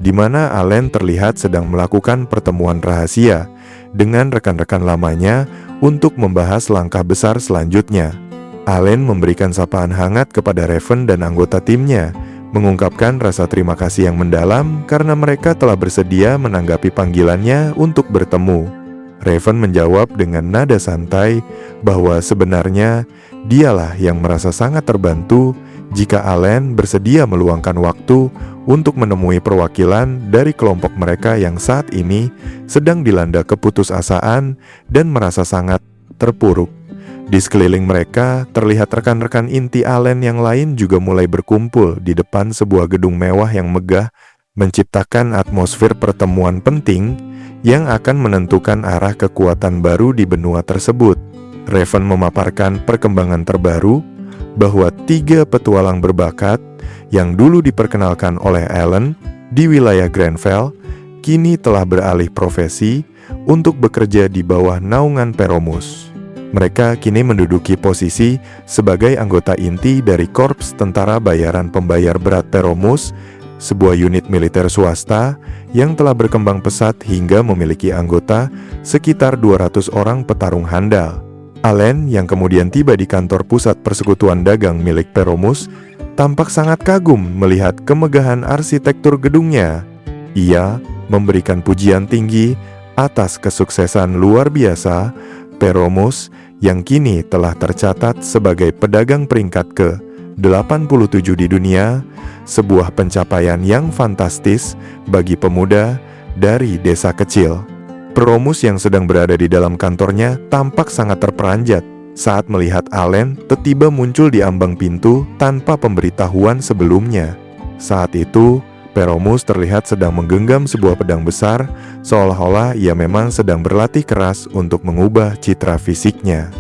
di mana Allen terlihat sedang melakukan pertemuan rahasia dengan rekan-rekan lamanya untuk membahas langkah besar selanjutnya. Allen memberikan sapaan hangat kepada Raven dan anggota timnya, mengungkapkan rasa terima kasih yang mendalam karena mereka telah bersedia menanggapi panggilannya untuk bertemu. Raven menjawab dengan nada santai bahwa sebenarnya dialah yang merasa sangat terbantu jika Allen bersedia meluangkan waktu untuk menemui perwakilan dari kelompok mereka yang saat ini sedang dilanda keputusasaan dan merasa sangat terpuruk. Di sekeliling mereka, terlihat rekan-rekan inti Allen yang lain juga mulai berkumpul di depan sebuah gedung mewah yang megah, menciptakan atmosfer pertemuan penting yang akan menentukan arah kekuatan baru di benua tersebut. Raven memaparkan perkembangan terbaru bahwa 3 petualang berbakat yang dulu diperkenalkan oleh Allen di wilayah Grenfell kini telah beralih profesi untuk bekerja di bawah naungan Peromus. Mereka kini menduduki posisi sebagai anggota inti dari Korps Tentara Bayaran Pembayar Berat Peromus, sebuah unit militer swasta yang telah berkembang pesat hingga memiliki anggota sekitar 200 orang petarung handal. Allen, yang kemudian tiba di kantor pusat persekutuan dagang milik Peromus, tampak sangat kagum melihat kemegahan arsitektur gedungnya. Ia memberikan pujian tinggi atas kesuksesan luar biasa Peromus yang kini telah tercatat sebagai pedagang peringkat ke-87 di dunia, sebuah pencapaian yang fantastis bagi pemuda dari desa kecil. Peromus yang sedang berada di dalam kantornya tampak sangat terperanjat saat melihat Allen tiba muncul di ambang pintu tanpa pemberitahuan sebelumnya. Saat itu, Peromus terlihat sedang menggenggam sebuah pedang besar, seolah-olah ia memang sedang berlatih keras untuk mengubah citra fisiknya.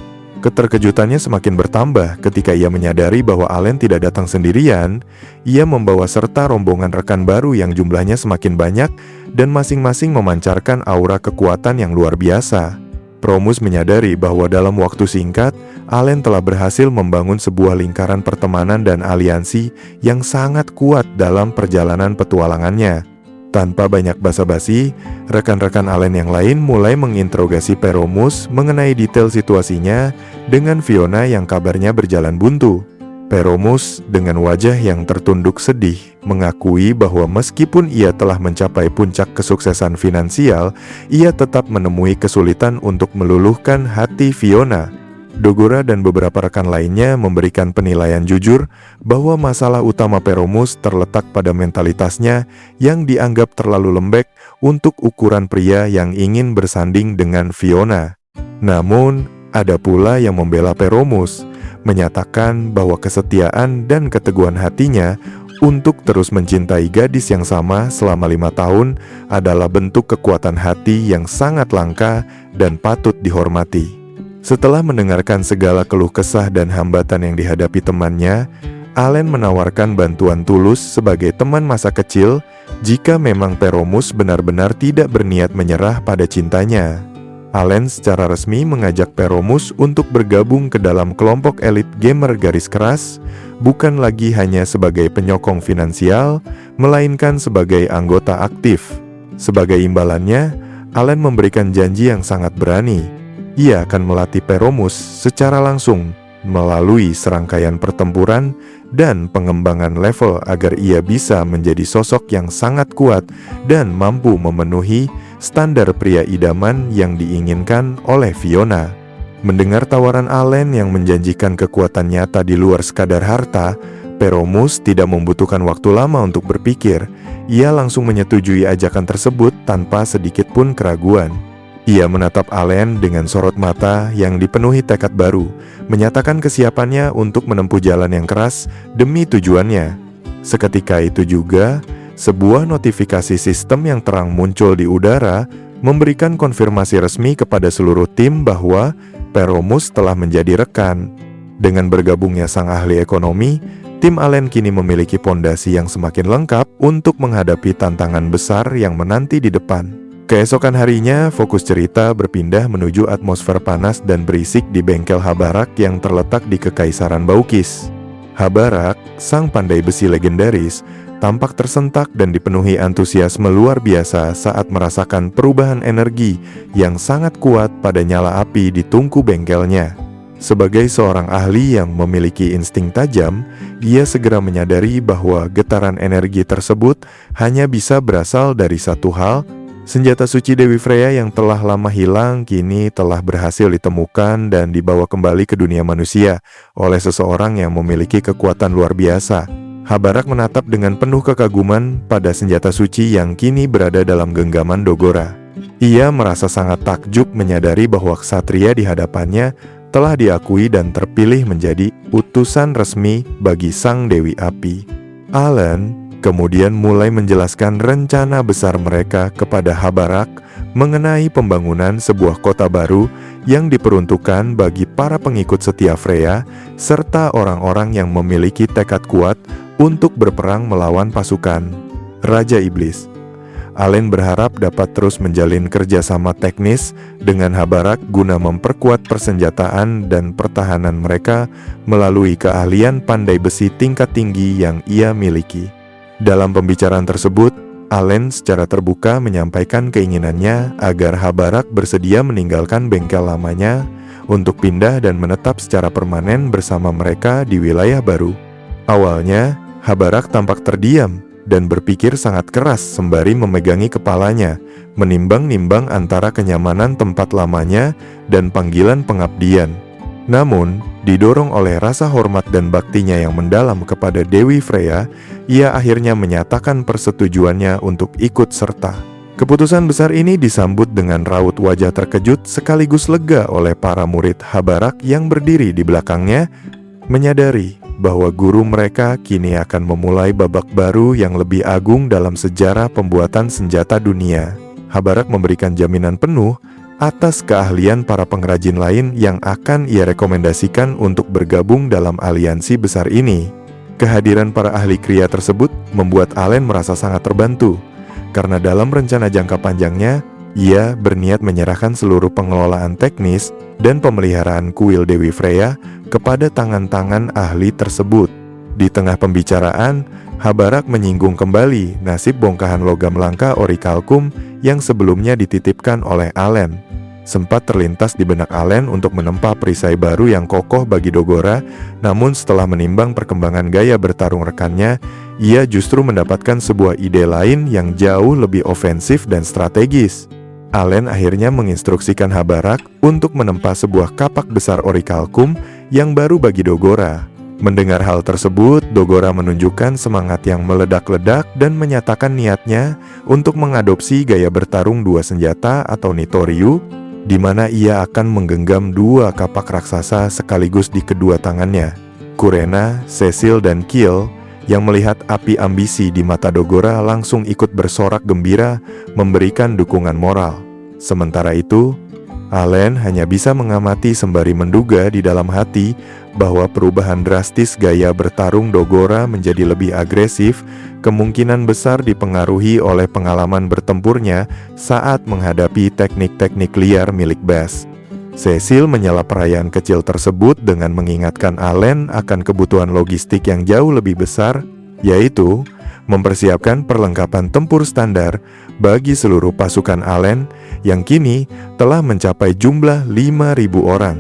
Keterkejutannya semakin bertambah ketika ia menyadari bahwa Allen tidak datang sendirian. Ia membawa serta rombongan rekan baru yang jumlahnya semakin banyak dan masing-masing memancarkan aura kekuatan yang luar biasa. Peromus menyadari bahwa dalam waktu singkat, Allen telah berhasil membangun sebuah lingkaran pertemanan dan aliansi yang sangat kuat dalam perjalanan petualangannya. Tanpa banyak basa-basi, rekan-rekan Allen yang lain mulai menginterogasi Peromus mengenai detail situasinya dengan Fiona yang kabarnya berjalan buntu. Peromus dengan wajah yang tertunduk sedih mengakui bahwa meskipun ia telah mencapai puncak kesuksesan finansial, ia tetap menemui kesulitan untuk meluluhkan hati Fiona. Dogora dan beberapa rekan lainnya memberikan penilaian jujur bahwa masalah utama Peromus terletak pada mentalitasnya yang dianggap terlalu lembek untuk ukuran pria yang ingin bersanding dengan Fiona. Namun, ada pula yang membela Peromus, menyatakan bahwa kesetiaan dan keteguhan hatinya untuk terus mencintai gadis yang sama selama 5 tahun adalah bentuk kekuatan hati yang sangat langka dan patut dihormati. Setelah mendengarkan segala keluh kesah dan hambatan yang dihadapi temannya, Allen menawarkan bantuan tulus sebagai teman masa kecil jika memang Peromus benar-benar tidak berniat menyerah pada cintanya. Allen secara resmi mengajak Peromus untuk bergabung ke dalam kelompok elit gamer garis keras, bukan lagi hanya sebagai penyokong finansial, melainkan sebagai anggota aktif. Sebagai imbalannya, Allen memberikan janji yang sangat berani. Ia akan melatih Peromus secara langsung melalui serangkaian pertempuran dan pengembangan level agar ia bisa menjadi sosok yang sangat kuat dan mampu memenuhi standar pria idaman yang diinginkan oleh Fiona. Mendengar tawaran Allen yang menjanjikan kekuatan nyata di luar sekadar harta, Peromus tidak membutuhkan waktu lama untuk berpikir. Ia langsung menyetujui ajakan tersebut tanpa sedikit pun keraguan. Ia menatap Allen dengan sorot mata yang dipenuhi tekad baru, menyatakan kesiapannya untuk menempuh jalan yang keras demi tujuannya. Seketika itu juga, sebuah notifikasi sistem yang terang muncul di udara, memberikan konfirmasi resmi kepada seluruh tim bahwa Peromus telah menjadi rekan. Dengan bergabungnya sang ahli ekonomi, tim Allen kini memiliki pondasi yang semakin lengkap untuk menghadapi tantangan besar yang menanti di depan. Keesokan harinya, fokus cerita berpindah menuju atmosfer panas dan berisik di bengkel Habarak yang terletak di Kekaisaran Baukis. Habarak, sang pandai besi legendaris, tampak tersentak dan dipenuhi antusiasme luar biasa saat merasakan perubahan energi yang sangat kuat pada nyala api di tungku bengkelnya. Sebagai seorang ahli yang memiliki insting tajam, ia segera menyadari bahwa getaran energi tersebut hanya bisa berasal dari satu hal. Senjata suci Dewi Freya yang telah lama hilang kini telah berhasil ditemukan dan dibawa kembali ke dunia manusia oleh seseorang yang memiliki kekuatan luar biasa. Habarak menatap dengan penuh kekaguman pada senjata suci yang kini berada dalam genggaman Dogora. Ia merasa sangat takjub menyadari bahwa ksatria di hadapannya telah diakui dan terpilih menjadi utusan resmi bagi Sang Dewi Api. Allen kemudian mulai menjelaskan rencana besar mereka kepada Habarak mengenai pembangunan sebuah kota baru yang diperuntukkan bagi para pengikut setia Freya serta orang-orang yang memiliki tekad kuat untuk berperang melawan pasukan Raja Iblis. Allen berharap dapat terus menjalin kerjasama teknis dengan Habarak guna memperkuat persenjataan dan pertahanan mereka melalui keahlian pandai besi tingkat tinggi yang ia miliki. Dalam pembicaraan tersebut, Allen secara terbuka menyampaikan keinginannya agar Habarak bersedia meninggalkan bengkel lamanya untuk pindah dan menetap secara permanen bersama mereka di wilayah baru. Awalnya, Habarak tampak terdiam dan berpikir sangat keras sembari memegangi kepalanya, menimbang-nimbang antara kenyamanan tempat lamanya dan panggilan pengabdian. Namun, didorong oleh rasa hormat dan baktinya yang mendalam kepada Dewi Freya, ia akhirnya menyatakan persetujuannya untuk ikut serta. Keputusan besar ini disambut dengan raut wajah terkejut sekaligus lega oleh para murid Habarak yang berdiri di belakangnya, menyadari bahwa guru mereka kini akan memulai babak baru yang lebih agung dalam sejarah pembuatan senjata dunia. Habarak memberikan jaminan penuh atas keahlian para pengrajin lain yang akan ia rekomendasikan untuk bergabung dalam aliansi besar ini. Kehadiran para ahli kriya tersebut membuat Allen merasa sangat terbantu, karena dalam rencana jangka panjangnya, ia berniat menyerahkan seluruh pengelolaan teknis dan pemeliharaan kuil Dewi Freya kepada tangan-tangan ahli tersebut. Di tengah pembicaraan, Habarak menyinggung kembali nasib bongkahan logam langka orichalcum yang sebelumnya dititipkan oleh Allen. Sempat terlintas di benak Allen untuk menempa perisai baru yang kokoh bagi Dogora, namun setelah menimbang perkembangan gaya bertarung rekannya, ia justru mendapatkan sebuah ide lain yang jauh lebih ofensif dan strategis. Allen akhirnya menginstruksikan Habarak untuk menempa sebuah kapak besar orichalcum yang baru bagi Dogora. Mendengar hal tersebut, Dogora menunjukkan semangat yang meledak-ledak dan menyatakan niatnya untuk mengadopsi gaya bertarung dua senjata atau Nitoryu, di mana ia akan menggenggam dua kapak raksasa sekaligus di kedua tangannya. Kurena, Cecil, dan Kiel yang melihat api ambisi di mata Dogora langsung ikut bersorak gembira memberikan dukungan moral. Sementara itu, Allen hanya bisa mengamati sembari menduga di dalam hati bahwa perubahan drastis gaya bertarung Dogora menjadi lebih agresif kemungkinan besar dipengaruhi oleh pengalaman bertempurnya saat menghadapi teknik-teknik liar milik Bast. Cecil menyela perayaan kecil tersebut dengan mengingatkan Allen akan kebutuhan logistik yang jauh lebih besar, yaitu mempersiapkan perlengkapan tempur standar bagi seluruh pasukan Allen yang kini telah mencapai jumlah 5.000 orang.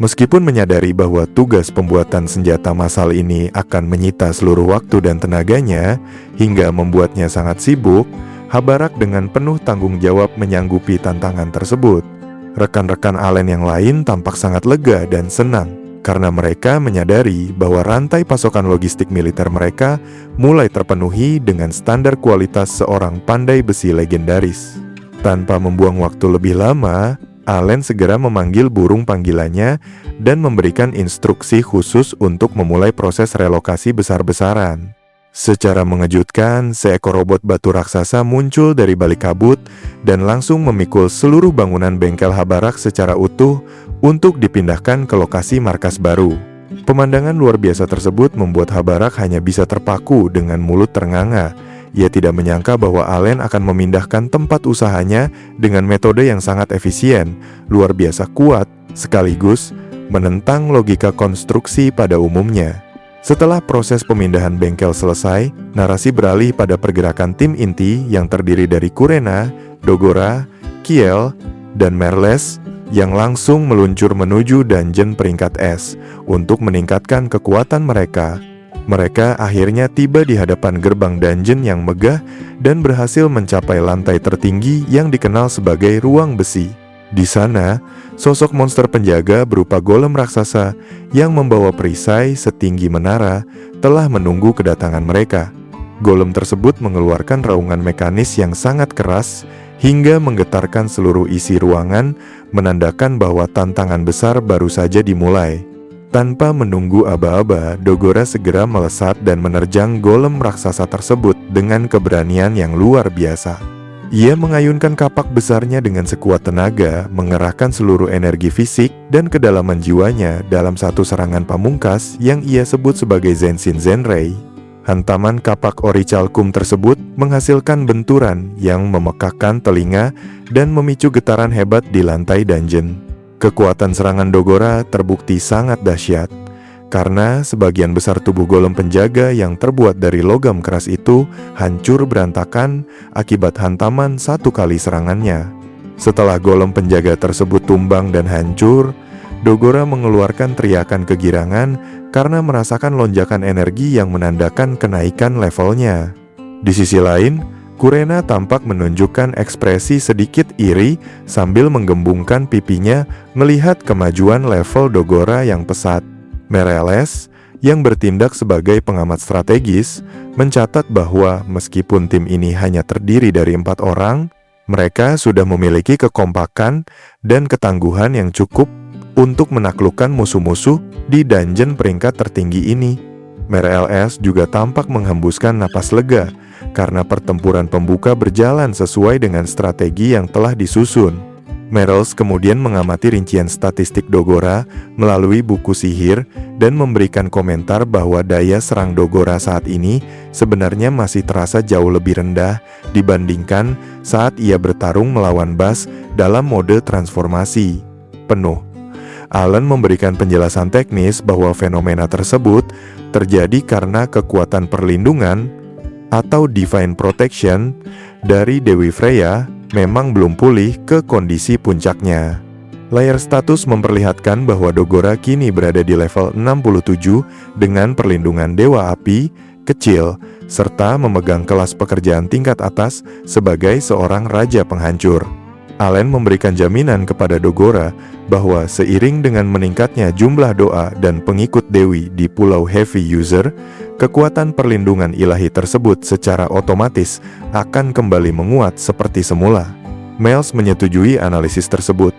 Meskipun menyadari bahwa tugas pembuatan senjata massal ini akan menyita seluruh waktu dan tenaganya hingga membuatnya sangat sibuk, Habarak dengan penuh tanggung jawab menyanggupi tantangan tersebut. Rekan-rekan Allen yang lain tampak sangat lega dan senang karena mereka menyadari bahwa rantai pasokan logistik militer mereka mulai terpenuhi dengan standar kualitas seorang pandai besi legendaris. Tanpa membuang waktu lebih lama, Allen segera memanggil burung panggilannya dan memberikan instruksi khusus untuk memulai proses relokasi besar-besaran. Secara mengejutkan, seekor robot batu raksasa muncul dari balik kabut dan langsung memikul seluruh bangunan bengkel Habarak secara utuh untuk dipindahkan ke lokasi markas baru. Pemandangan luar biasa tersebut membuat Habarak hanya bisa terpaku dengan mulut ternganga. Ia tidak menyangka bahwa Allen akan memindahkan tempat usahanya dengan metode yang sangat efisien, luar biasa kuat, sekaligus menentang logika konstruksi pada umumnya. Setelah proses pemindahan bengkel selesai, narasi beralih pada pergerakan tim inti yang terdiri dari Kurena, Dogora, Kiel, dan Merles yang langsung meluncur menuju dungeon peringkat S untuk meningkatkan kekuatan mereka. Mereka akhirnya tiba di hadapan gerbang dungeon yang megah dan berhasil mencapai lantai tertinggi yang dikenal sebagai ruang besi. Di sana, sosok monster penjaga berupa golem raksasa yang membawa perisai setinggi menara telah menunggu kedatangan mereka. Golem tersebut mengeluarkan raungan mekanis yang sangat keras hingga menggetarkan seluruh isi ruangan, menandakan bahwa tantangan besar baru saja dimulai. Tanpa menunggu aba-aba, Dogora segera melesat dan menerjang golem raksasa tersebut dengan keberanian yang luar biasa. Ia mengayunkan kapak besarnya dengan sekuat tenaga, mengerahkan seluruh energi fisik dan kedalaman jiwanya dalam satu serangan pamungkas yang ia sebut sebagai Zenshin Zenrei. Hantaman kapak orichalcum tersebut menghasilkan benturan yang memekakkan telinga dan memicu getaran hebat di lantai dungeon. Kekuatan serangan Dogora terbukti sangat dahsyat, karena sebagian besar tubuh golem penjaga yang terbuat dari logam keras itu hancur berantakan akibat hantaman satu kali serangannya. Setelah golem penjaga tersebut tumbang dan hancur, Dogora mengeluarkan teriakan kegirangan karena merasakan lonjakan energi yang menandakan kenaikan levelnya. Di sisi lain, Kurena tampak menunjukkan ekspresi sedikit iri sambil menggembungkan pipinya melihat kemajuan level Dogora yang pesat. Meirelles, yang bertindak sebagai pengamat strategis, mencatat bahwa meskipun tim ini hanya terdiri dari 4 orang, mereka sudah memiliki kekompakan dan ketangguhan yang cukup untuk menaklukkan musuh-musuh di dungeon peringkat tertinggi ini. Meirelles juga tampak menghembuskan napas lega karena pertempuran pembuka berjalan sesuai dengan strategi yang telah disusun. Meirelles kemudian mengamati rincian statistik Dogora melalui buku sihir dan memberikan komentar bahwa daya serang Dogora saat ini sebenarnya masih terasa jauh lebih rendah dibandingkan saat ia bertarung melawan Bas dalam mode transformasi penuh. Allen memberikan penjelasan teknis bahwa fenomena tersebut terjadi karena kekuatan perlindungan atau Divine Protection dari Dewi Freya memang belum pulih ke kondisi puncaknya. Layar status memperlihatkan bahwa Dogora kini berada di level 67 dengan perlindungan Dewa Api kecil, serta memegang kelas pekerjaan tingkat atas sebagai seorang Raja Penghancur. Allen memberikan jaminan kepada Dogora bahwa seiring dengan meningkatnya jumlah doa dan pengikut Dewi di Pulau Heavy User, kekuatan perlindungan ilahi tersebut secara otomatis akan kembali menguat seperti semula. Miles menyetujui analisis tersebut,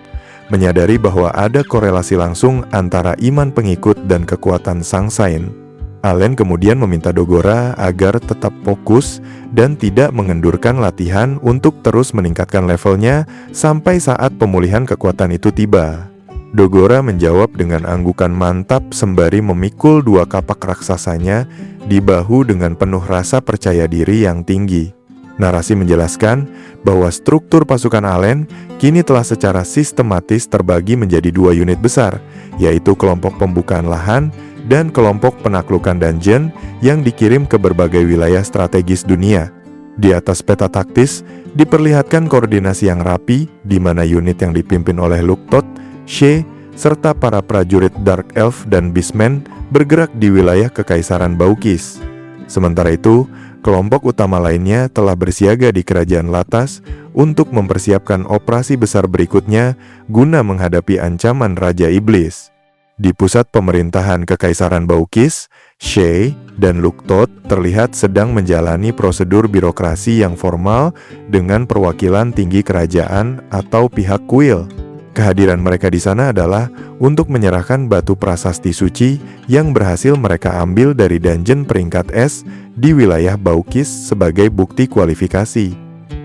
menyadari bahwa ada korelasi langsung antara iman pengikut dan kekuatan Sang Saint. Allen kemudian meminta Dogora agar tetap fokus dan tidak mengendurkan latihan untuk terus meningkatkan levelnya sampai saat pemulihan kekuatan itu tiba. Dogora menjawab dengan anggukan mantap sembari memikul 2 kapak raksasanya di bahu dengan penuh rasa percaya diri yang tinggi. Narasi menjelaskan bahwa struktur pasukan Allen kini telah secara sistematis terbagi menjadi 2 unit besar, yaitu kelompok pembukaan lahan dan kelompok penaklukan dungeon yang dikirim ke berbagai wilayah strategis dunia. Di atas peta taktis, diperlihatkan koordinasi yang rapi, di mana unit yang dipimpin oleh Luktot, She, serta para prajurit Dark Elf dan Beastmen bergerak di wilayah Kekaisaran Baukis. Sementara itu, kelompok utama lainnya telah bersiaga di Kerajaan Latas untuk mempersiapkan operasi besar berikutnya guna menghadapi ancaman Raja Iblis. Di pusat pemerintahan Kekaisaran Baukis, She dan Luktot terlihat sedang menjalani prosedur birokrasi yang formal dengan perwakilan tinggi kerajaan atau pihak kuil. Kehadiran mereka di sana adalah untuk menyerahkan batu prasasti suci yang berhasil mereka ambil dari dungeon peringkat S di wilayah Baukis sebagai bukti kualifikasi.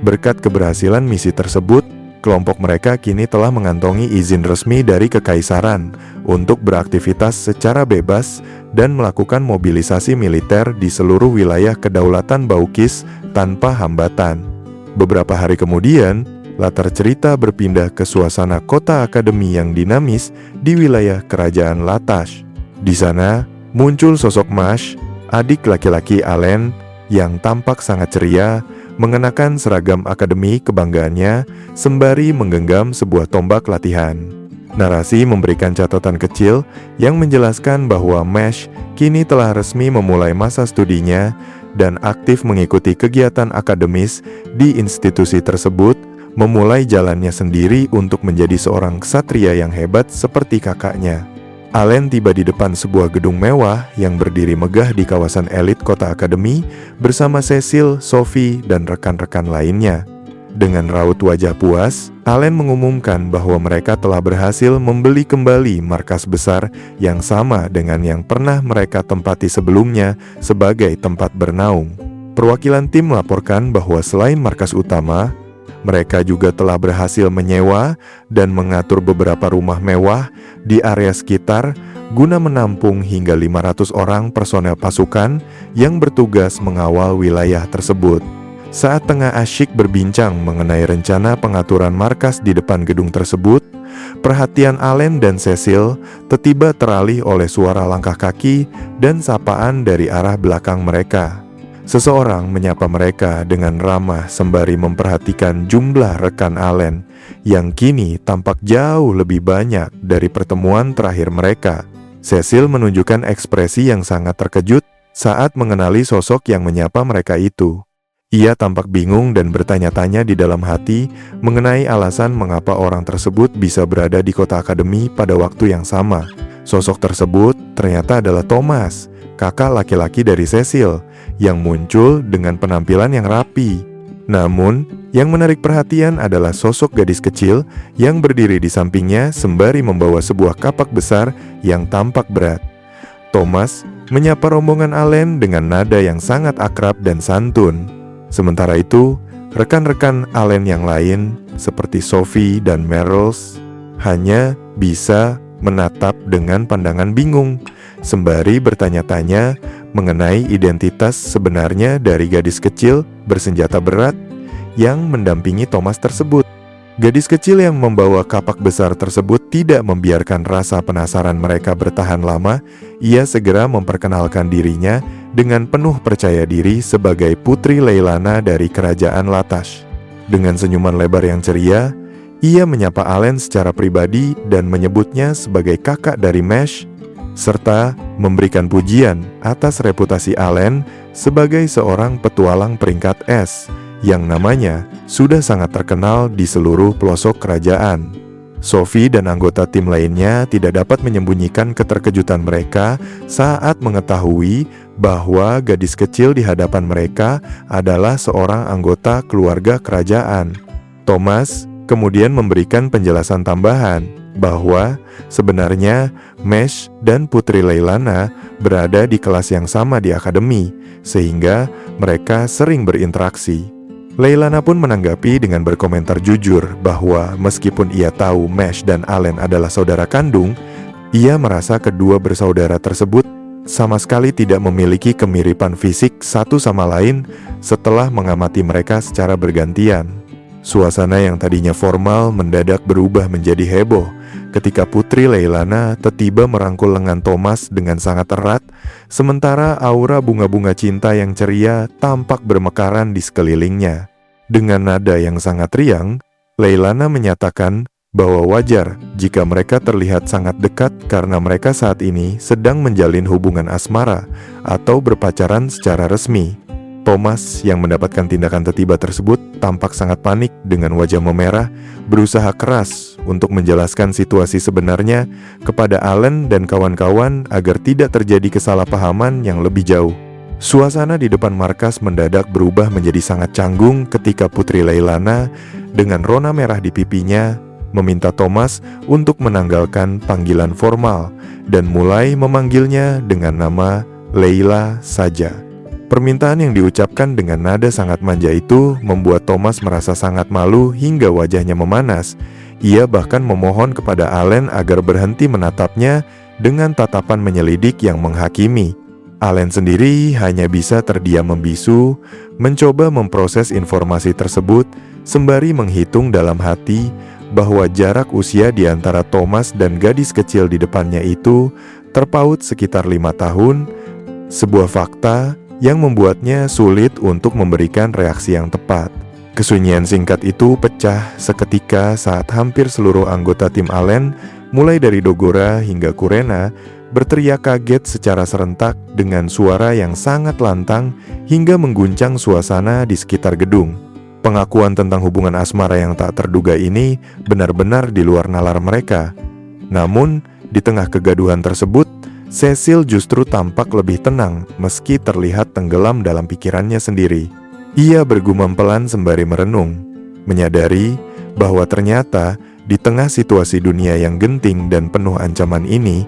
Berkat keberhasilan misi tersebut, kelompok mereka kini telah mengantongi izin resmi dari Kekaisaran untuk beraktivitas secara bebas dan melakukan mobilisasi militer di seluruh wilayah kedaulatan Baukis tanpa hambatan. Beberapa hari kemudian, latar cerita berpindah ke suasana kota akademi yang dinamis di wilayah Kerajaan Latash. Di sana, muncul sosok Mash, adik laki-laki Allen, yang tampak sangat ceria, mengenakan seragam akademi kebanggaannya, sembari menggenggam sebuah tombak latihan. Narasi memberikan catatan kecil yang menjelaskan bahwa Mash kini telah resmi memulai masa studinya dan aktif mengikuti kegiatan akademis di institusi tersebut, memulai jalannya sendiri untuk menjadi seorang ksatria yang hebat seperti kakaknya. Allen tiba di depan sebuah gedung mewah yang berdiri megah di kawasan elit kota akademi bersama Cecil, Sophie, dan rekan-rekan lainnya. Dengan raut wajah puas, Allen mengumumkan bahwa mereka telah berhasil membeli kembali markas besar yang sama dengan yang pernah mereka tempati sebelumnya sebagai tempat bernaung. Perwakilan tim melaporkan bahwa selain markas utama, mereka juga telah berhasil menyewa dan mengatur beberapa rumah mewah di area sekitar guna menampung hingga 500 orang personel pasukan yang bertugas mengawal wilayah tersebut. Saat tengah asyik berbincang mengenai rencana pengaturan markas di depan gedung tersebut, perhatian Allen dan Cecil tiba-tiba teralih oleh suara langkah kaki dan sapaan dari arah belakang mereka. Seseorang menyapa mereka dengan ramah sembari memperhatikan jumlah rekan Allen yang kini tampak jauh lebih banyak dari pertemuan terakhir mereka. Cecil menunjukkan ekspresi yang sangat terkejut saat mengenali sosok yang menyapa mereka itu. Ia tampak bingung dan bertanya-tanya di dalam hati mengenai alasan mengapa orang tersebut bisa berada di kota akademi pada waktu yang sama. Sosok tersebut ternyata adalah Thomas, kakak laki-laki dari Cecil, yang muncul dengan penampilan yang rapi. Namun, yang menarik perhatian adalah sosok gadis kecil yang berdiri di sampingnya sembari membawa sebuah kapak besar yang tampak berat. Thomas menyapa rombongan Allen dengan nada yang sangat akrab dan santun. Sementara itu, rekan-rekan Allen yang lain, seperti Sophie dan Merles, hanya bisa menatap dengan pandangan bingung, sembari bertanya-tanya mengenai identitas sebenarnya dari gadis kecil bersenjata berat yang mendampingi Thomas tersebut. Gadis kecil yang membawa kapak besar tersebut tidak membiarkan rasa penasaran mereka bertahan lama. Ia segera memperkenalkan dirinya dengan penuh percaya diri sebagai Putri Leilana dari Kerajaan Latash. Dengan senyuman lebar yang ceria, ia menyapa Allen secara pribadi dan menyebutnya sebagai kakak dari Mesh, serta memberikan pujian atas reputasi Allen sebagai seorang petualang peringkat S yang namanya sudah sangat terkenal di seluruh pelosok kerajaan. Sophie dan anggota tim lainnya tidak dapat menyembunyikan keterkejutan mereka saat mengetahui bahwa gadis kecil di hadapan mereka adalah seorang anggota keluarga kerajaan. Thomas kemudian memberikan penjelasan tambahan bahwa sebenarnya Mesh dan Putri Leilana berada di kelas yang sama di akademi, sehingga mereka sering berinteraksi. Leilana pun menanggapi dengan berkomentar jujur bahwa meskipun ia tahu Mesh dan Allen adalah saudara kandung, ia merasa kedua bersaudara tersebut sama sekali tidak memiliki kemiripan fisik satu sama lain setelah mengamati mereka secara bergantian. Suasana yang tadinya formal mendadak berubah menjadi heboh ketika Putri Leilana tiba merangkul lengan Thomas dengan sangat erat, sementara aura bunga-bunga cinta yang ceria tampak bermekaran di sekelilingnya. Dengan nada yang sangat riang, Leilana menyatakan bahwa wajar jika mereka terlihat sangat dekat karena mereka saat ini sedang menjalin hubungan asmara atau berpacaran secara resmi. Thomas yang mendapatkan tindakan tiba tersebut tampak sangat panik dengan wajah memerah, berusaha keras untuk menjelaskan situasi sebenarnya kepada Allen dan kawan-kawan agar tidak terjadi kesalahpahaman yang lebih jauh. Suasana di depan markas mendadak berubah menjadi sangat canggung ketika Putri Leilana dengan rona merah di pipinya meminta Thomas untuk menanggalkan panggilan formal dan mulai memanggilnya dengan nama Leila saja. Permintaan yang diucapkan dengan nada sangat manja itu membuat Thomas merasa sangat malu hingga wajahnya memanas. Ia bahkan memohon kepada Allen agar berhenti menatapnya dengan tatapan menyelidik yang menghakimi. Allen sendiri hanya bisa terdiam membisu, mencoba memproses informasi tersebut, sembari menghitung dalam hati bahwa jarak usia di antara Thomas dan gadis kecil di depannya itu terpaut sekitar 5 tahun, sebuah fakta yang membuatnya sulit untuk memberikan reaksi yang tepat. Kesunyian singkat itu pecah seketika saat hampir seluruh anggota tim Allen, mulai dari Dogora hingga Kurena, berteriak kaget secara serentak dengan suara yang sangat lantang hingga mengguncang suasana di sekitar gedung. Pengakuan tentang hubungan asmara yang tak terduga ini benar-benar di luar nalar mereka. Namun, di tengah kegaduhan tersebut, Cecil justru tampak lebih tenang meski terlihat tenggelam dalam pikirannya sendiri. Ia bergumam pelan sembari merenung, menyadari bahwa ternyata di tengah situasi dunia yang genting dan penuh ancaman ini,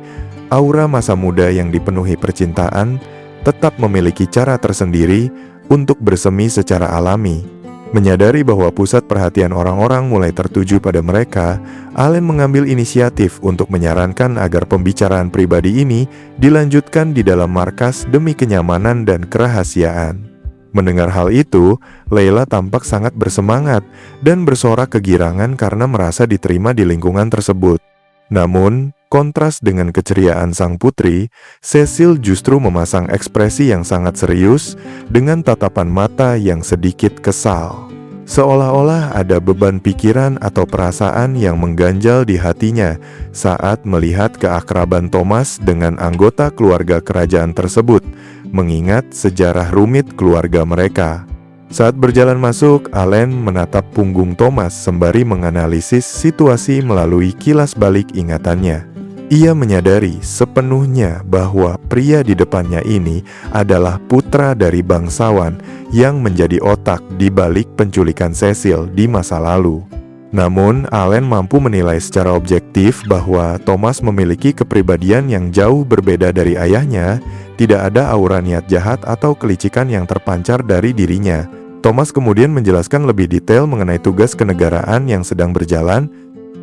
aura masa muda yang dipenuhi percintaan tetap memiliki cara tersendiri untuk bersemi secara alami. Menyadari bahwa pusat perhatian orang-orang mulai tertuju pada mereka, Allen mengambil inisiatif untuk menyarankan agar pembicaraan pribadi ini dilanjutkan di dalam markas demi kenyamanan dan kerahasiaan. Mendengar hal itu, Leila tampak sangat bersemangat dan bersorak kegirangan karena merasa diterima di lingkungan tersebut. Namun, kontras dengan keceriaan sang putri, Cecil justru memasang ekspresi yang sangat serius dengan tatapan mata yang sedikit kesal. Seolah-olah ada beban pikiran atau perasaan yang mengganjal di hatinya saat melihat keakraban Thomas dengan anggota keluarga kerajaan tersebut, mengingat sejarah rumit keluarga mereka. Saat berjalan masuk, Allen menatap punggung Thomas sembari menganalisis situasi melalui kilas balik ingatannya. Ia menyadari sepenuhnya bahwa pria di depannya ini adalah putra dari bangsawan yang menjadi otak di balik penculikan Cecil di masa lalu. Namun, Allen mampu menilai secara objektif bahwa Thomas memiliki kepribadian yang jauh berbeda dari ayahnya. Tidak ada aura niat jahat atau kelicikan yang terpancar dari dirinya. Thomas kemudian menjelaskan lebih detail mengenai tugas kenegaraan yang sedang berjalan,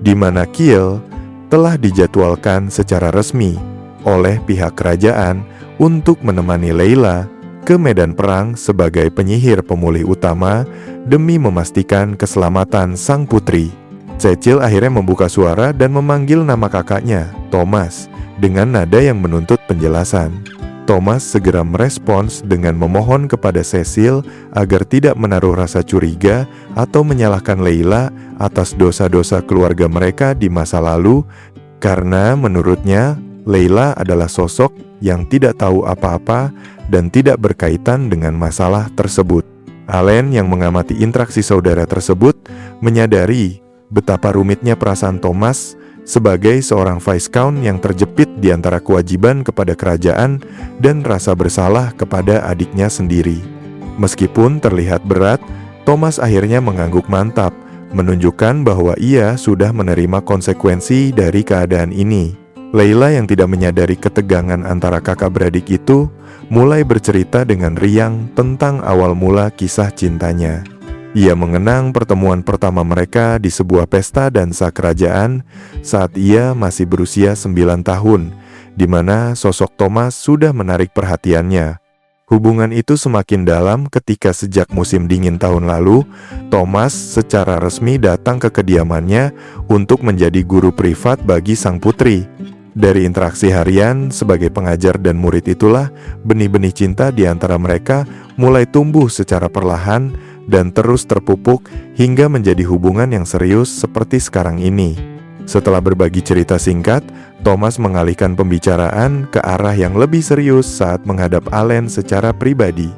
di mana Kiel telah dijadwalkan secara resmi oleh pihak kerajaan untuk menemani Layla ke medan perang sebagai penyihir pemulih utama demi memastikan keselamatan sang putri. Cecil akhirnya membuka suara dan memanggil nama kakaknya, Thomas, dengan nada yang menuntut penjelasan. Thomas segera merespons dengan memohon kepada Cecil agar tidak menaruh rasa curiga atau menyalahkan Layla atas dosa-dosa keluarga mereka di masa lalu, karena menurutnya Layla adalah sosok yang tidak tahu apa-apa dan tidak berkaitan dengan masalah tersebut. Allen yang mengamati interaksi saudara tersebut menyadari betapa rumitnya perasaan Thomas sebagai seorang Viscount yang terjepit di antara kewajiban kepada kerajaan dan rasa bersalah kepada adiknya sendiri. Meskipun terlihat berat, Thomas akhirnya mengangguk mantap, menunjukkan bahwa ia sudah menerima konsekuensi dari keadaan ini. Layla yang tidak menyadari ketegangan antara kakak beradik itu, mulai bercerita dengan riang tentang awal mula kisah cintanya. Ia mengenang pertemuan pertama mereka di sebuah pesta dansa kerajaan saat ia masih berusia 9 tahun, di mana sosok Thomas sudah menarik perhatiannya. Hubungan itu semakin dalam ketika sejak musim dingin tahun lalu, Thomas secara resmi datang ke kediamannya untuk menjadi guru privat bagi sang putri. Dari interaksi harian sebagai pengajar dan murid itulah, benih-benih cinta di antara mereka mulai tumbuh secara perlahan dan terus terpupuk hingga menjadi hubungan yang serius seperti sekarang ini. Setelah berbagi cerita singkat, Thomas mengalihkan pembicaraan ke arah yang lebih serius saat menghadap Allen secara pribadi.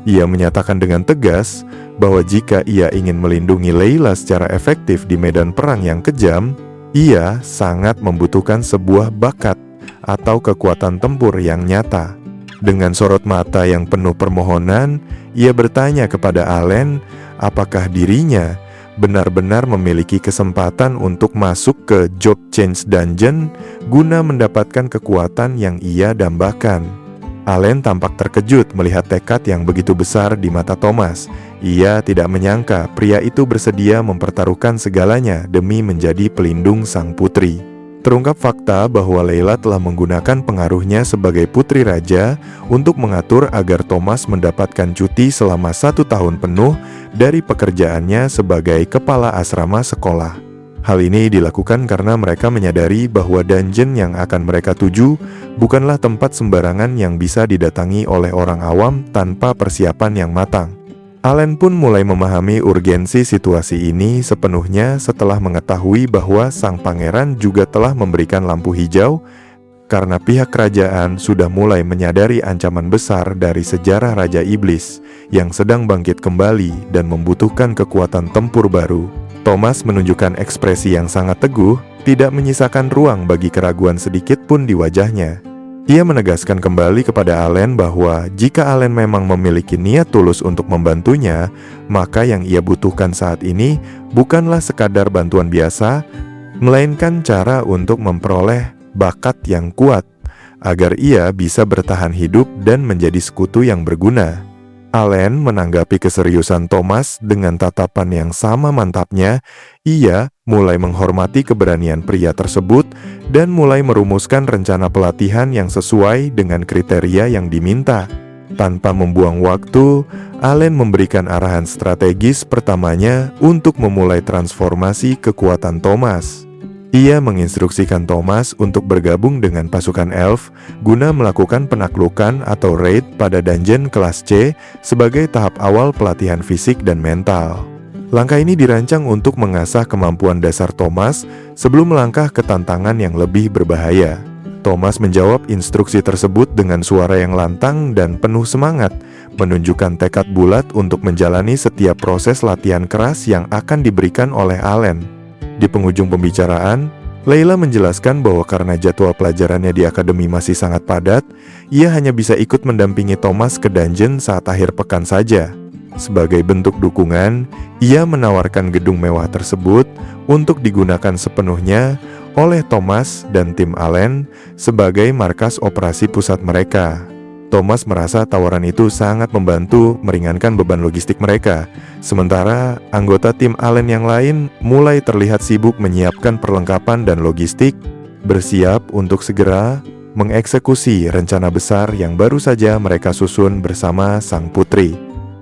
Ia menyatakan dengan tegas bahwa jika ia ingin melindungi Layla secara efektif di medan perang yang kejam, ia sangat membutuhkan sebuah bakat atau kekuatan tempur yang nyata. Dengan sorot mata yang penuh permohonan, ia bertanya kepada Allen apakah dirinya benar-benar memiliki kesempatan untuk masuk ke Job Change Dungeon guna mendapatkan kekuatan yang ia dambakan. Allen tampak terkejut melihat tekad yang begitu besar di mata Thomas. Ia tidak menyangka pria itu bersedia mempertaruhkan segalanya demi menjadi pelindung sang putri. Terungkap fakta bahwa Layla telah menggunakan pengaruhnya sebagai putri raja untuk mengatur agar Thomas mendapatkan cuti selama 1 tahun penuh dari pekerjaannya sebagai kepala asrama sekolah. Hal ini dilakukan karena mereka menyadari bahwa dungeon yang akan mereka tuju bukanlah tempat sembarangan yang bisa didatangi oleh orang awam tanpa persiapan yang matang. Allen pun mulai memahami urgensi situasi ini sepenuhnya setelah mengetahui bahwa sang pangeran juga telah memberikan lampu hijau karena pihak kerajaan sudah mulai menyadari ancaman besar dari sejarah Raja Iblis yang sedang bangkit kembali dan membutuhkan kekuatan tempur baru. Thomas menunjukkan ekspresi yang sangat teguh, tidak menyisakan ruang bagi keraguan sedikit pun di wajahnya. Ia menegaskan kembali kepada Allen bahwa jika Allen memang memiliki niat tulus untuk membantunya, maka yang ia butuhkan saat ini bukanlah sekadar bantuan biasa, melainkan cara untuk memperoleh bakat yang kuat, agar ia bisa bertahan hidup dan menjadi sekutu yang berguna. Allen menanggapi keseriusan Thomas dengan tatapan yang sama mantapnya. Ia mulai menghormati keberanian pria tersebut dan mulai merumuskan rencana pelatihan yang sesuai dengan kriteria yang diminta. Tanpa membuang waktu, Allen memberikan arahan strategis pertamanya untuk memulai transformasi kekuatan Thomas. Ia menginstruksikan Thomas untuk bergabung dengan pasukan elf guna melakukan penaklukan atau raid pada dungeon kelas C sebagai tahap awal pelatihan fisik dan mental. Langkah ini dirancang untuk mengasah kemampuan dasar Thomas sebelum melangkah ke tantangan yang lebih berbahaya. Thomas menjawab instruksi tersebut dengan suara yang lantang dan penuh semangat, menunjukkan tekad bulat untuk menjalani setiap proses latihan keras yang akan diberikan oleh Allen. Di penghujung pembicaraan, Layla menjelaskan bahwa karena jadwal pelajarannya di akademi masih sangat padat, ia hanya bisa ikut mendampingi Thomas ke dungeon saat akhir pekan saja. Sebagai bentuk dukungan, ia menawarkan gedung mewah tersebut untuk digunakan sepenuhnya oleh Thomas dan tim Allen sebagai markas operasi pusat mereka. Thomas merasa tawaran itu sangat membantu meringankan beban logistik mereka, sementara anggota tim Allen yang lain mulai terlihat sibuk menyiapkan perlengkapan dan logistik, bersiap untuk segera mengeksekusi rencana besar yang baru saja mereka susun bersama sang putri.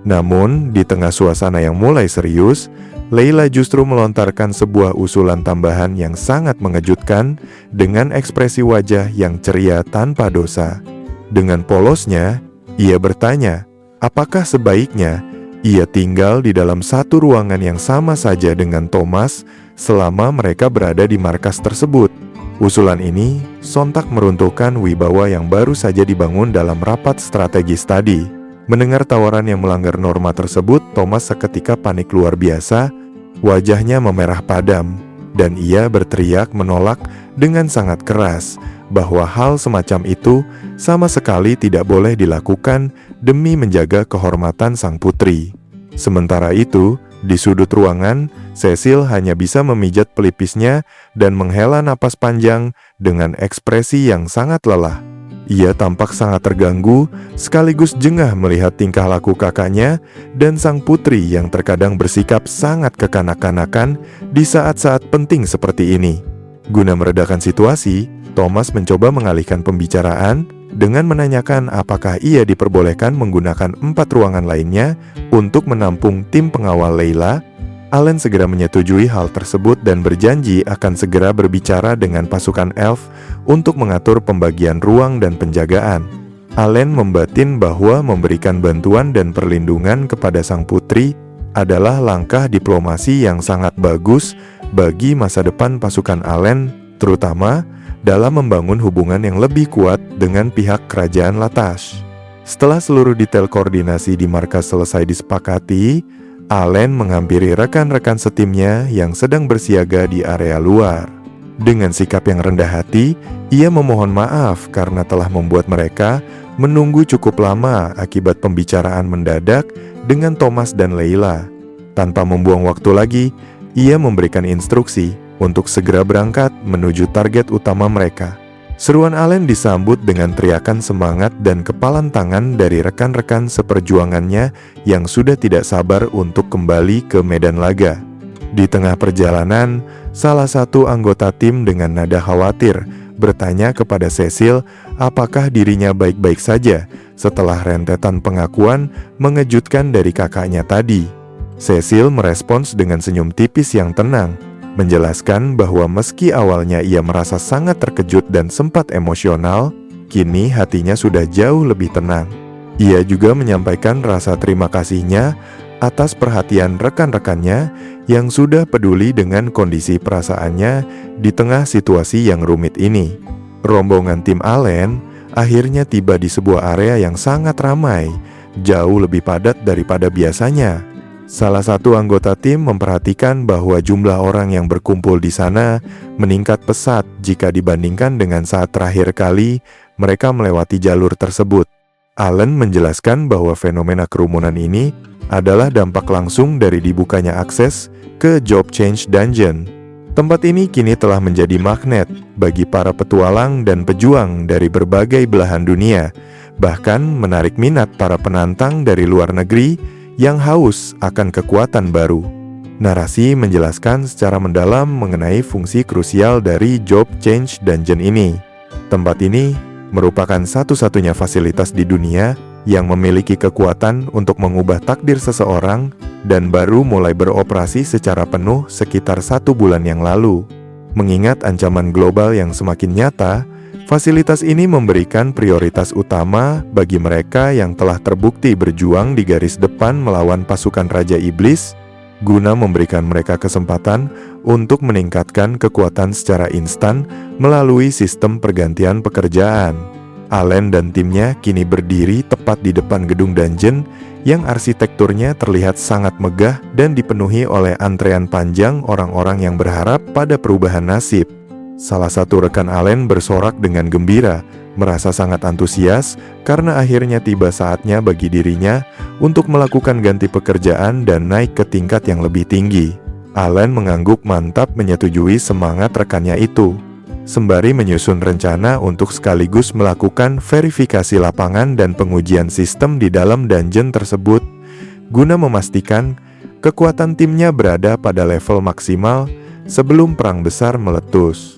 Namun, di tengah suasana yang mulai serius, Layla justru melontarkan sebuah usulan tambahan yang sangat mengejutkan dengan ekspresi wajah yang ceria tanpa dosa. Dengan polosnya, ia bertanya, apakah sebaiknya ia tinggal di dalam satu ruangan yang sama saja dengan Thomas selama mereka berada di markas tersebut. Usulan ini sontak meruntuhkan wibawa yang baru saja dibangun dalam rapat strategis tadi. Mendengar tawaran yang melanggar norma tersebut, Thomas seketika panik luar biasa, wajahnya memerah padam, dan ia berteriak menolak dengan sangat keras bahwa hal semacam itu sama sekali tidak boleh dilakukan demi menjaga kehormatan sang putri. Sementara itu, di sudut ruangan, Cecil hanya bisa memijat pelipisnya dan menghela napas panjang dengan ekspresi yang sangat lelah. Ia tampak sangat terganggu, sekaligus jengah melihat tingkah laku kakaknya dan sang putri yang terkadang bersikap sangat kekanak-kanakan di saat-saat penting seperti ini. Guna meredakan situasi, Thomas mencoba mengalihkan pembicaraan dengan menanyakan apakah ia diperbolehkan menggunakan 4 ruangan lainnya untuk menampung tim pengawal Layla. Allen segera menyetujui hal tersebut dan berjanji akan segera berbicara dengan pasukan elf untuk mengatur pembagian ruang dan penjagaan. Allen membatin bahwa memberikan bantuan dan perlindungan kepada sang putri adalah langkah diplomasi yang sangat bagus bagi masa depan pasukan Allen, terutama dalam membangun hubungan yang lebih kuat dengan pihak kerajaan Latash. Setelah seluruh detail koordinasi di markas selesai disepakati, Allen menghampiri rekan-rekan setimnya yang sedang bersiaga di area luar. Dengan sikap yang rendah hati, ia memohon maaf karena telah membuat mereka menunggu cukup lama akibat pembicaraan mendadak dengan Thomas dan Layla. Tanpa membuang waktu lagi, ia memberikan instruksi untuk segera berangkat menuju target utama mereka. Seruan Allen disambut dengan teriakan semangat dan kepalan tangan dari rekan-rekan seperjuangannya yang sudah tidak sabar untuk kembali ke medan laga. Di tengah perjalanan, salah satu anggota tim dengan nada khawatir bertanya kepada Cecil apakah dirinya baik-baik saja setelah rentetan pengakuan mengejutkan dari kakaknya tadi. Cecil merespons dengan senyum tipis yang tenang, menjelaskan bahwa meski awalnya ia merasa sangat terkejut dan sempat emosional, kini hatinya sudah jauh lebih tenang. Ia juga menyampaikan rasa terima kasihnya atas perhatian rekan-rekannya yang sudah peduli dengan kondisi perasaannya di tengah situasi yang rumit ini. Rombongan tim Allen akhirnya tiba di sebuah area yang sangat ramai, jauh lebih padat daripada biasanya. Salah satu anggota tim memperhatikan bahwa jumlah orang yang berkumpul di sana meningkat pesat jika dibandingkan dengan saat terakhir kali mereka melewati jalur tersebut. Allen menjelaskan bahwa fenomena kerumunan ini adalah dampak langsung dari dibukanya akses ke Job Change Dungeon. Tempat ini kini telah menjadi magnet bagi para petualang dan pejuang dari berbagai belahan dunia, bahkan menarik minat para penantang dari luar negeri yang haus akan kekuatan baru. Narasi menjelaskan secara mendalam mengenai fungsi krusial dari Job Change Dungeon ini. Tempat ini merupakan satu-satunya fasilitas di dunia yang memiliki kekuatan untuk mengubah takdir seseorang dan baru mulai beroperasi secara penuh sekitar 1 bulan yang lalu. Mengingat ancaman global yang semakin nyata, fasilitas ini memberikan prioritas utama bagi mereka yang telah terbukti berjuang di garis depan melawan pasukan Raja Iblis, guna memberikan mereka kesempatan untuk meningkatkan kekuatan secara instan melalui sistem pergantian pekerjaan. Allen dan timnya kini berdiri tepat di depan gedung dungeon yang arsitekturnya terlihat sangat megah dan dipenuhi oleh antrean panjang orang-orang yang berharap pada perubahan nasib. Salah satu rekan Allen bersorak dengan gembira, merasa sangat antusias karena akhirnya tiba saatnya bagi dirinya untuk melakukan ganti pekerjaan dan naik ke tingkat yang lebih tinggi. Allen mengangguk mantap menyetujui semangat rekannya itu, sembari menyusun rencana untuk sekaligus melakukan verifikasi lapangan dan pengujian sistem di dalam dungeon tersebut, guna memastikan kekuatan timnya berada pada level maksimal sebelum perang besar meletus.